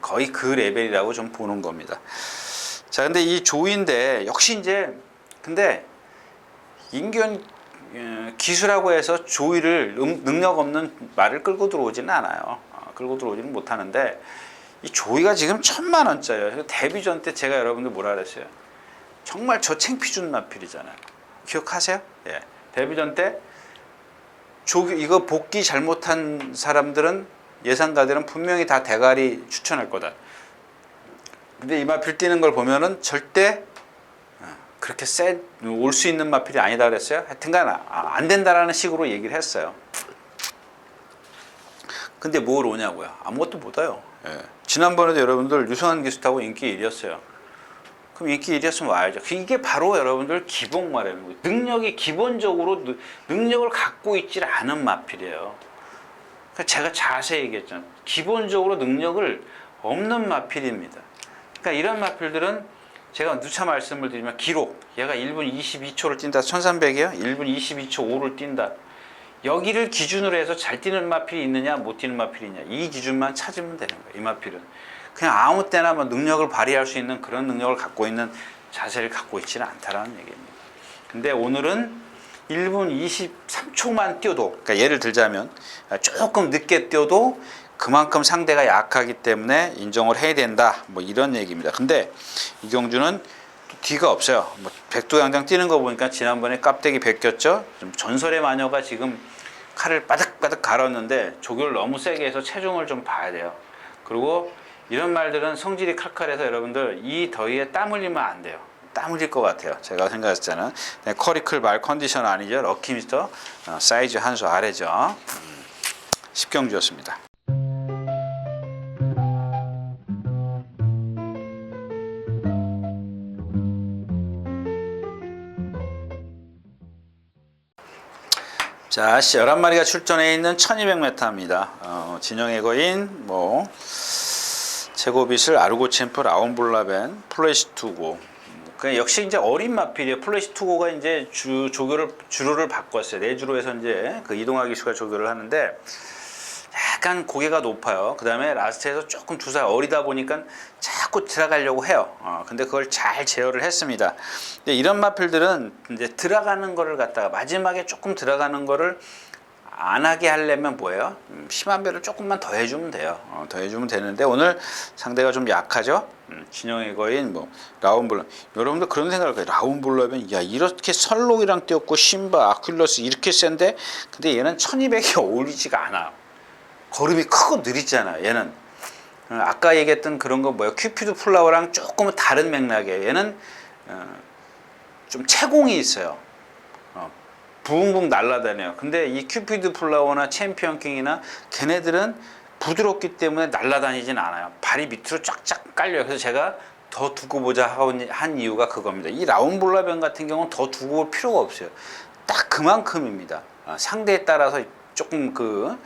거의 그 레벨이라고 좀 보는 겁니다. 자, 근데 이 조인데 역시 이제 근데 임기현 기수라고 해서 조이를 능력 없는 말을 끌고 들어오지는 않아요. 끌고 들어오지는 못하는데 이 조이가 지금 1,000,000원짜리예요. 데뷔전 때 제가 여러분들 뭐라 그랬어요? 정말 저 창피준 마필이잖아요. 기억하세요? 예. 데뷔전 때 이거 복귀 잘못한 사람들은 예상가들은 분명히 다 대가리 추천할 거다. 근데 이 마필 뛰는 걸 보면은 절대 그렇게 올 수 있는 마필이 아니다 그랬어요. 하여튼간 안 된다라는 식으로 얘기를 했어요. 근데 뭘 오냐고요? 아무것도 못 와요. 예. 지난번에도 여러분들 유승환 기수 타고 인기 1위였어요. 그럼 인기 1위였으면 와야죠. 이게 바로 여러분들 기본 말하는 거예요. 능력이 기본적으로 능력을 갖고 있지 않은 마필이에요. 제가 자세히 얘기했잖아요. 기본적으로 능력을 없는 마필입니다. 그러니까 이런 마필들은 제가 누차 말씀을 드리면 기록 얘가 1분 22초를 뛴다. 1300이에요. 1분 22초 5를 뛴다. 여기를 기준으로 해서 잘 뛰는 마필이 있느냐 못 뛰는 마필이 있느냐 이 기준만 찾으면 되는 거예요. 이 마필은 그냥 아무 때나 뭐 능력을 발휘할 수 있는 그런 능력을 갖고 있는 자세를 갖고 있지는 않다라는 얘기입니다. 근데 오늘은 1분 23초만 뛰어도 그러니까 예를 들자면 조금 늦게 뛰어도 그만큼 상대가 약하기 때문에 인정을 해야 된다 뭐 이런 얘기입니다. 근데 이경주는 뒤가 없어요. 뭐 백두강장 뛰는 거 보니까 지난번에 깝대기 베꼈죠. 좀 전설의 마녀가 지금 칼을 바득바득 갈았는데 조교를 너무 세게 해서 체중을 좀 봐야 돼요. 그리고 이런 말들은 성질이 칼칼해서 여러분들 이 더위에 땀 흘리면 안 돼요. 땀 흘릴 것 같아요. 제가 생각했을 때는 커리클 말 컨디션 아니죠. 럭키미터 사이즈 한 수 아래죠. 10경주였습니다. 자, 11마리가 출전해 있는 1200m입니다. 진영의 거인, 제고빗을 아르고챔프, 라운볼라벤, 플래시투고. 역시 이제 어린 마필이에요. 플래시투고가 이제 주로를 바꿨어요. 내주로에서 이제 이동학 기수가 조교를 하는데, 약간 고개가 높아요. 그 다음에 라스트에서 조금 두 살 어리다 보니까 자꾸 들어가려고 해요. 근데 그걸 잘 제어를 했습니다. 근데 이런 마필들은 이제 들어가는 거를 갖다가 마지막에 조금 들어가는 거를 안 하게 하려면 뭐예요? 심한 배를 조금만 더 해주면 돼요. 더 해주면 되는데 오늘 상대가 좀 약하죠? 진영의 거인 뭐 라운블러. 여러분들 그런 생각을 해요. 라운블러면 야 이렇게 설록이랑 뛰었고 신바 아큘러스 이렇게 센데 근데 얘는 1200이 어울리지가 않아. 걸음이 크고 느리잖아. 얘는 아까 얘기했던 그런 거 뭐예요? 큐피드 플라워랑 조금은 다른 맥락이에요. 얘는 좀 채공이 있어요. 붕붕 날아다녀요. 근데 이 큐피드 플라워나 챔피언 킹이나 걔네들은 부드럽기 때문에 날아다니진 않아요. 발이 밑으로 쫙쫙 깔려요. 그래서 제가 더 두고 보자 한 이유가 그겁니다. 이 라운볼라변 같은 경우는 더 두고 볼 필요가 없어요. 딱 그만큼입니다. 상대에 따라서 조금 그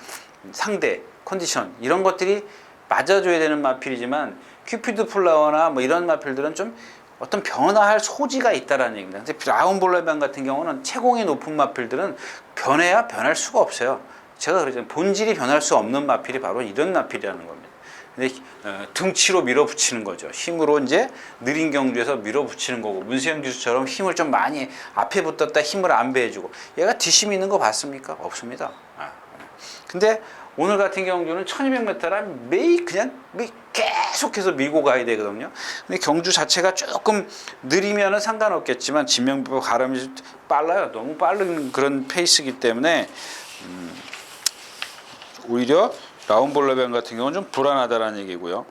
상대 컨디션 이런 것들이 맞아줘야 되는 마필이지만 큐피드 플라워나 뭐 이런 마필들은 좀 어떤 변화할 소지가 있다라는 얘기입니다. 근데 라운볼라변 같은 경우는 채공이 높은 마필들은 변해야 변할 수가 없어요. 제가 그러잖아요. 본질이 변할 수 없는 마필이 바로 이런 마필이라는 겁니다. 근데 등치로 밀어붙이는 거죠. 힘으로 이제 느린 경주에서 밀어붙이는 거고 문세영 기수처럼 힘을 좀 많이 앞에 붙었다 힘을 안 배해주고 얘가 뒷심 있는 거 봤습니까? 없습니다. 근데 오늘 같은 경주는 1200m라 매일 그냥 계속해서 밀고 가야 되거든요. 근데 경주 자체가 조금 느리면은 상관없겠지만 진명보 가름이 빨라요. 너무 빠른 그런 페이스이기 때문에 오히려 라운볼라변 같은 경우는 좀 불안하다라는 얘기고요.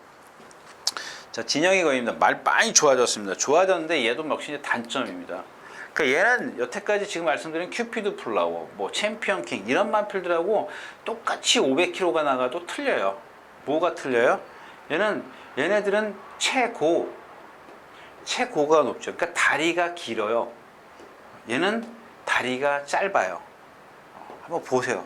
자, 진영이 거입니다. 말 많이 좋아졌습니다. 좋아졌는데 얘도 역시 단점입니다. 그러니까 얘는 여태까지 지금 말씀드린 큐피드 플라워, 뭐 챔피언 킹 이런 마필들하고 똑같이 500km가 나가도 틀려요. 뭐가 틀려요? 얘네들은 최고가 높죠. 그러니까 다리가 길어요. 얘는 다리가 짧아요. 한번 보세요.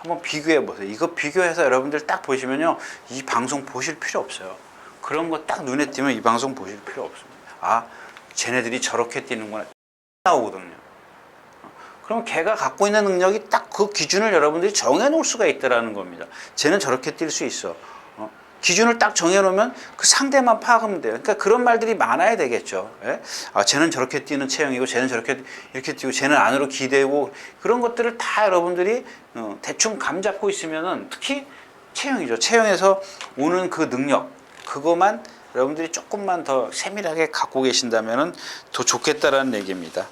한번 비교해 보세요. 이거 비교해서 여러분들 딱 보시면요, 이 방송 보실 필요 없어요. 그런 거 딱 눈에 띄면 이 방송 보실 필요 없습니다. 아, 쟤네들이 저렇게 뛰는구나. 나오거든요. 그럼 걔가 갖고 있는 능력이 딱 그 기준을 여러분들이 정해 놓을 수가 있다라는 겁니다. 쟤는 저렇게 뛸 수 있어. 기준을 딱 정해 놓으면 그 상대만 파악하면 돼요. 그러니까 그런 말들이 많아야 되겠죠. 예? 아, 쟤는 저렇게 뛰는 체형이고 쟤는 저렇게 이렇게 뛰고 쟤는 안으로 기대고 그런 것들을 다 여러분들이 대충 감 잡고 있으면은 특히 체형이죠. 체형에서 오는 그 능력 그거만 여러분들이 조금만 더 세밀하게 갖고 계신다면은 더 좋겠다라는 얘기입니다.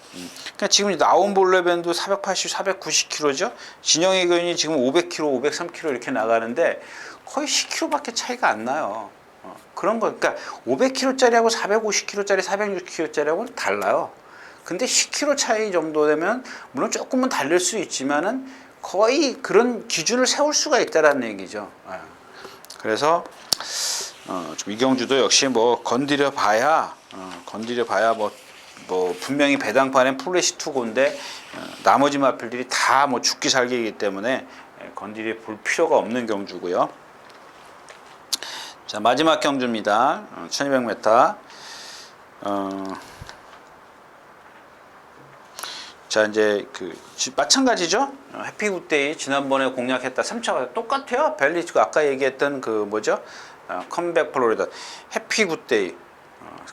그러니까 지금 라운볼라변도 480, 490kg죠. 진영의 거인이 지금 500kg, 503kg 이렇게 나가는데 거의 10kg밖에 차이가 안 나요. 그런 거, 그러니까 500kg짜리하고 450kg짜리, 460kg짜리하고는 달라요. 근데 10kg 차이 정도 되면 물론 조금은 달릴 수 있지만은 거의 그런 기준을 세울 수가 있다라는 얘기죠. 그래서 좀 이경주도 역시 뭐 건드려 봐야 뭐 분명히 배당판엔 플래시 투고인데 나머지 마필들이 다 뭐 죽기 살기이기 때문에 건드려 볼 필요가 없는 경주고요. 자, 마지막 경주입니다. 1200m. 자, 이제 마찬가지죠. 해피굿데이 지난번에 공략했다 3차가 똑같아요. 벨리츠가 아까 얘기했던 그 뭐죠? 컴백 플로리다 해피굿데이.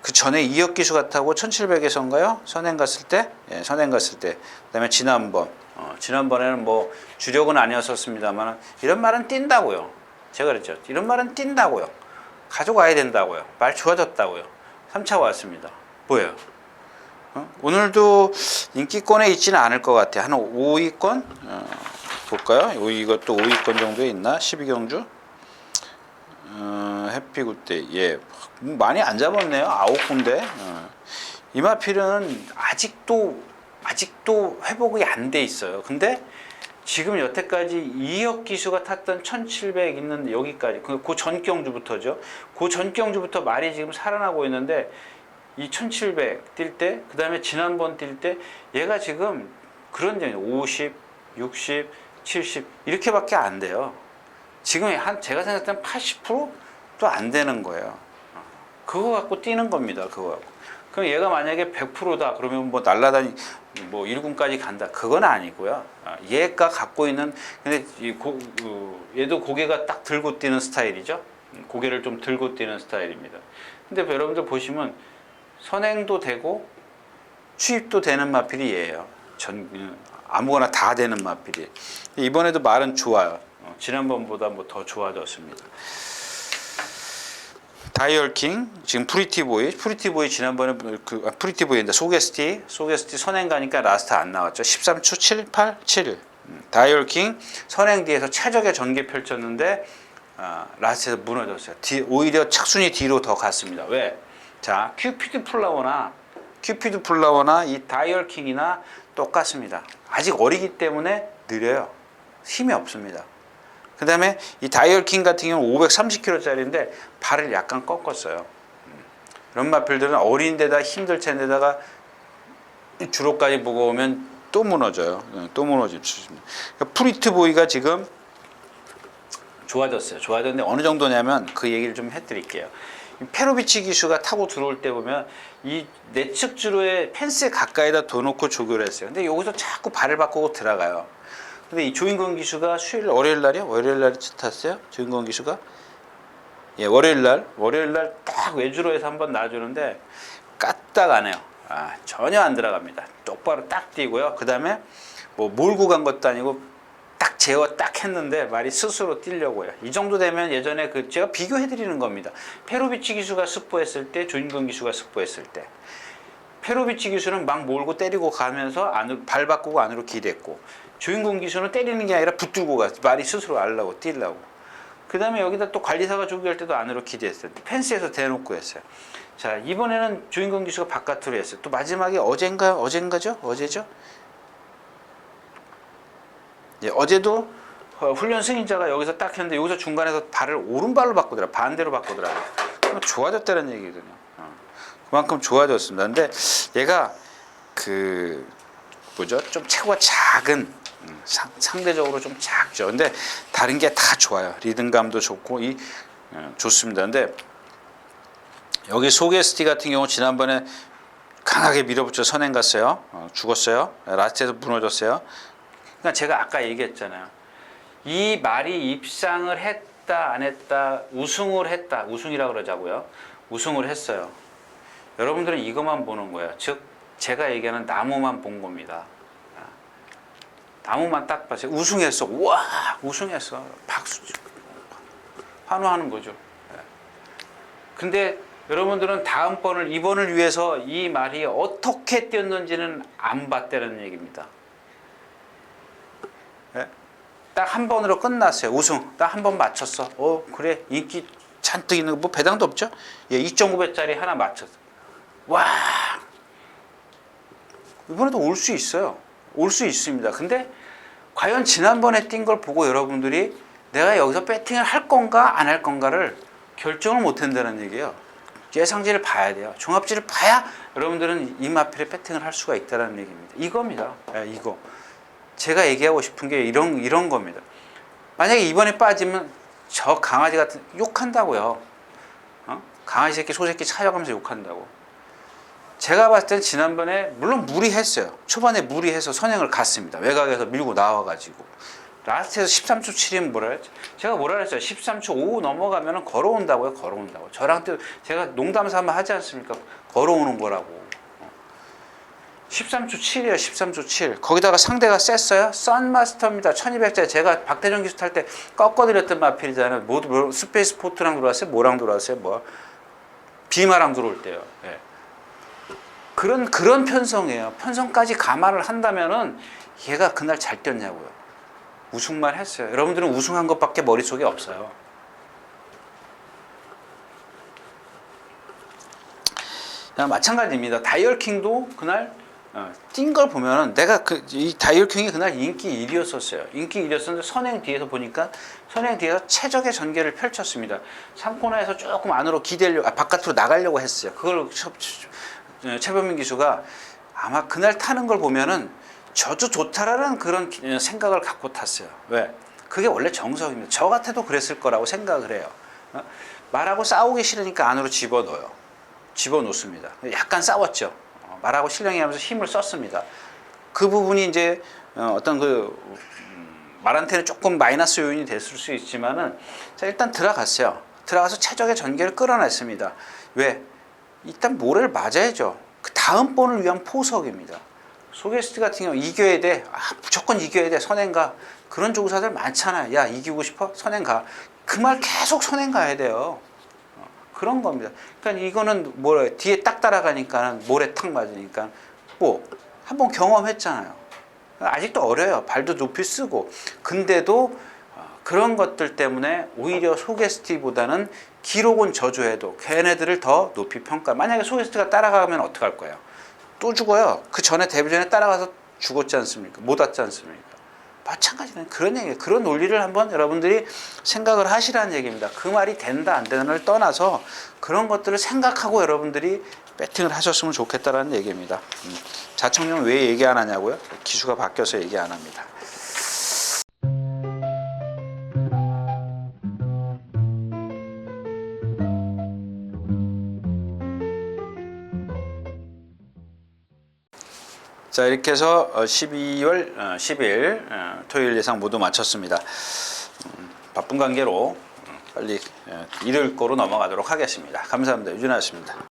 그 전에 이혁 기수가 타고 1700에서인가요? 선행 갔을 때? 예, 선행 갔을 때. 그다음에 지난번에는 뭐 주력은 아니었었습니다만 이런 말은 뛴다고요. 제가 그랬죠. 이런 말은 뛴다고요. 가져가야 된다고요. 말 좋아졌다고요. 3차 왔습니다. 뭐예요? 오늘도 인기권에 있지는 않을 것 같아요. 한 5위권? 볼까요? 이것도 5위권 정도에 있나? 12경주? 해피굿데이. 예. 많이 안 잡았네요. 9군데. 이마필은 아직도 회복이 안 돼 있어요. 근데 지금 여태까지 이혁 기수가 탔던 1700 있는 여기까지 그 전 경주부터죠. 그 전 경주부터 말이 지금 살아나고 있는데 이 1700 뛸 때, 그 다음에 지난번 뛸 때 얘가 지금 그런 점이 50, 60, 70 이렇게밖에 안 돼요. 지금 제가 생각할 때는 80%도 안 되는 거예요. 그거 갖고 뛰는 겁니다. 그거 갖고. 그럼 얘가 만약에 100%다 그러면 뭐 날라다니 뭐 1군까지 간다 그건 아니고요. 얘가 갖고 있는 근데 얘도 고개가 딱 들고 뛰는 스타일이죠. 고개를 좀 들고 뛰는 스타일입니다. 근데 여러분들 보시면 선행도 되고 추입도 되는 마필이 얘예요. 아무거나 다 되는 마필이. 이번에도 말은 좋아요. 지난번보다 뭐 더 좋아졌습니다. 다이얼킹 지금 프리티보이 지난번에 프리티보이인데 소게스티 선행 가니까 라스트 안 나왔죠. 13초 7, 8, 7. 다이얼킹 선행 뒤에서 최적의 전개 펼쳤는데 라스트에서 무너졌어요. 오히려 착순이 뒤로 더 갔습니다. 왜? 자, 큐피드 플라워나 이 다이얼킹이나 똑같습니다. 아직 어리기 때문에 느려요. 힘이 없습니다. 그 다음에 이 다이얼킹 같은 경우는 530kg짜리인데 발을 약간 꺾었어요. 이런 마필들은 어린 데다 힘들 텐데다가 주로까지 무거우면 또 무너져요. 또 무너질 수 있습니다. 그러니까 프리티보이가 지금 좋아졌는데 어느 정도냐면 그 얘기를 좀 해드릴게요. 페로비치 기수가 타고 들어올 때 보면 이 내측 주로에 펜스에 가까이다 둬놓고 조교를 했어요. 근데 여기서 자꾸 발을 바꾸고 들어가요. 근데 이 조인권 기수가 월요일 날이요? 월요일 날 탔어요? 조인권 기수가? 예, 월요일 날 딱 외주로 해서 한번 놔주는데 까딱 안 해요. 전혀 안 들어갑니다. 똑바로 딱 뛰고요. 그 다음에 뭐 몰고 간 것도 아니고 딱 제어 딱 했는데 말이 스스로 뛰려고 해요. 이 정도 되면 예전에 제가 비교해 드리는 겁니다. 페로비치 기수가 스포했을 때, 조인권 기수가 스포했을 때. 페로비치 기수는 막 몰고 때리고 가면서 발 바꾸고 안으로 기댔고, 조인권 기수는 때리는 게 아니라 붙들고 가 말이 스스로 알라고 뛰려고. 그 다음에 여기다 또 관리사가 조교할 때도 안으로 기대했어요. 펜스에서 대놓고 했어요. 자, 이번에는 조인권 기수가 바깥으로 했어요. 또 마지막에 어제죠? 예, 어제도 훈련 승인자가 여기서 딱 했는데 여기서 중간에서 발을 오른발로 바꾸더라. 반대로 바꾸더라. 좋아졌다는 얘기거든요. 그만큼 좋아졌습니다. 근데 얘가 좀 체구가 작은 상대적으로 좀 작죠. 근데 다른 게 다 좋아요. 리듬감도 좋고 좋습니다. 근데 여기 소게스티 같은 경우 지난번에 강하게 밀어붙여 선행 갔어요. 죽었어요. 라스트에서 무너졌어요. 그러니까 제가 아까 얘기했잖아요. 이 말이 입상을 했다 안 했다 우승을 했다 우승이라고 그러자고요. 우승을 했어요. 여러분들은 이것만 보는 거예요. 즉 제가 얘기하는 나무만 본 겁니다. 나무만 딱 봤어요. 우승했어. 와 우승했어. 박수 환호하는 거죠. 근데 여러분들은 이번을 위해서 이 말이 어떻게 뛰었는지는 안 봤다는 얘기입니다. 딱 한 번으로 끝났어요. 우승. 딱 한 번 맞췄어. 그래. 인기 잔뜩 있는 거 뭐 배당도 없죠? 예, 2.9배짜리 하나 맞췄어. 와. 이번에도 올 수 있어요. 올 수 있습니다. 근데 과연 지난번에 뛴 걸 보고 여러분들이 내가 여기서 배팅을 할 건가 안 할 건가를 결정을 못 한다는 얘기예요. 예상지를 봐야 돼요. 종합지를 봐야 여러분들은 이 마필에 배팅을 할 수가 있다는 얘기입니다. 이겁니다. 이거. 제가 얘기하고 싶은 게 이런 겁니다. 만약에 이번에 빠지면 저 강아지 같은 욕한다고요. 강아지 새끼 소새끼 찾아가면서 욕한다고. 제가 봤을 때는 지난번에 물론 무리했어요. 초반에 무리해서 선행을 갔습니다. 외곽에서 밀고 나와가지고 라스트에서 13초 7이면 뭐라 했죠? 제가 뭐라 했어요? 13초 5 넘어가면 걸어온다고요. 걸어온다고. 저랑 또 제가 농담 삼아 하지 않습니까? 걸어오는 거라고. 13초 7이에요. 13초 7. 거기다가 상대가 셌어요. 썬마스터입니다. 1200짜리. 제가 박대정 기수 탈 때 꺾어드렸던 마필이잖아요. 모두 스페이스 포트랑 들어왔어요. 뭐랑 들어왔어요? 비마랑 들어올 때요. 예. 그런 편성이에요. 편성까지 감안을 한다면은 얘가 그날 잘 뛰었냐고요. 우승만 했어요. 여러분들은 우승한 것밖에 머릿속에 없어요. 마찬가지입니다. 다이얼킹도 그날 뛴 걸 보면은 내가 이 다이얼킹이 그날 인기 1위였었어요. 인기 1위였었는데 선행 뒤에서 보니까 선행 뒤에서 최적의 전개를 펼쳤습니다. 3코너에서 조금 안으로 바깥으로 나가려고 했어요. 그걸 최범민 기수가 아마 그날 타는 걸 보면은 저도 좋다라는 그런 생각을 갖고 탔어요. 왜? 그게 원래 정석입니다. 저 같아도 그랬을 거라고 생각을 해요. 말하고 싸우기 싫으니까 안으로 집어넣어요. 집어넣습니다. 약간 싸웠죠. 말하고 실령이 하면서 힘을 썼습니다. 그 부분이 이제 어떤 말한테는 조금 마이너스 요인이 됐을 수 있지만은 자, 일단 들어갔어요. 들어가서 최적의 전개를 끌어냈습니다. 왜? 일단 모래를 맞아야죠. 그 다음 번을 위한 포석입니다. 소개스트 같은 경우 이겨야 돼. 무조건 이겨야 돼. 선행 가. 그런 조구사들 많잖아요. 야, 이기고 싶어? 선행 가. 그 말 계속 선행 가야 돼요. 그런 겁니다. 그러니까 이거는 뭐래? 뒤에 딱 따라가니까 모래 탁 맞으니까 뭐 한번 경험했잖아요. 아직도 어려요. 발도 높이 쓰고. 근데도 그런 것들 때문에 오히려 소개스티보다는 기록은 저조해도 걔네들을 더 높이 평가. 만약에 소개스티가 따라가면 어떡할 거예요? 또 죽어요. 그 전에 데뷔전에 따라가서 죽었지 않습니까? 못 왔지 않습니까? 마찬가지는 그런 얘기예요. 그런 논리를 한번 여러분들이 생각을 하시라는 얘기입니다. 그 말이 된다 안 되는를 떠나서 그런 것들을 생각하고 여러분들이 배팅을 하셨으면 좋겠다라는 얘기입니다. 자청룡 왜 얘기 안 하냐고요? 기수가 바뀌어서 얘기 안 합니다. 자, 이렇게 해서 12월 10일 토요일 예상 모두 마쳤습니다. 바쁜 관계로 빨리 일요일 거로 넘어가도록 하겠습니다. 감사합니다. 유준하였습니다.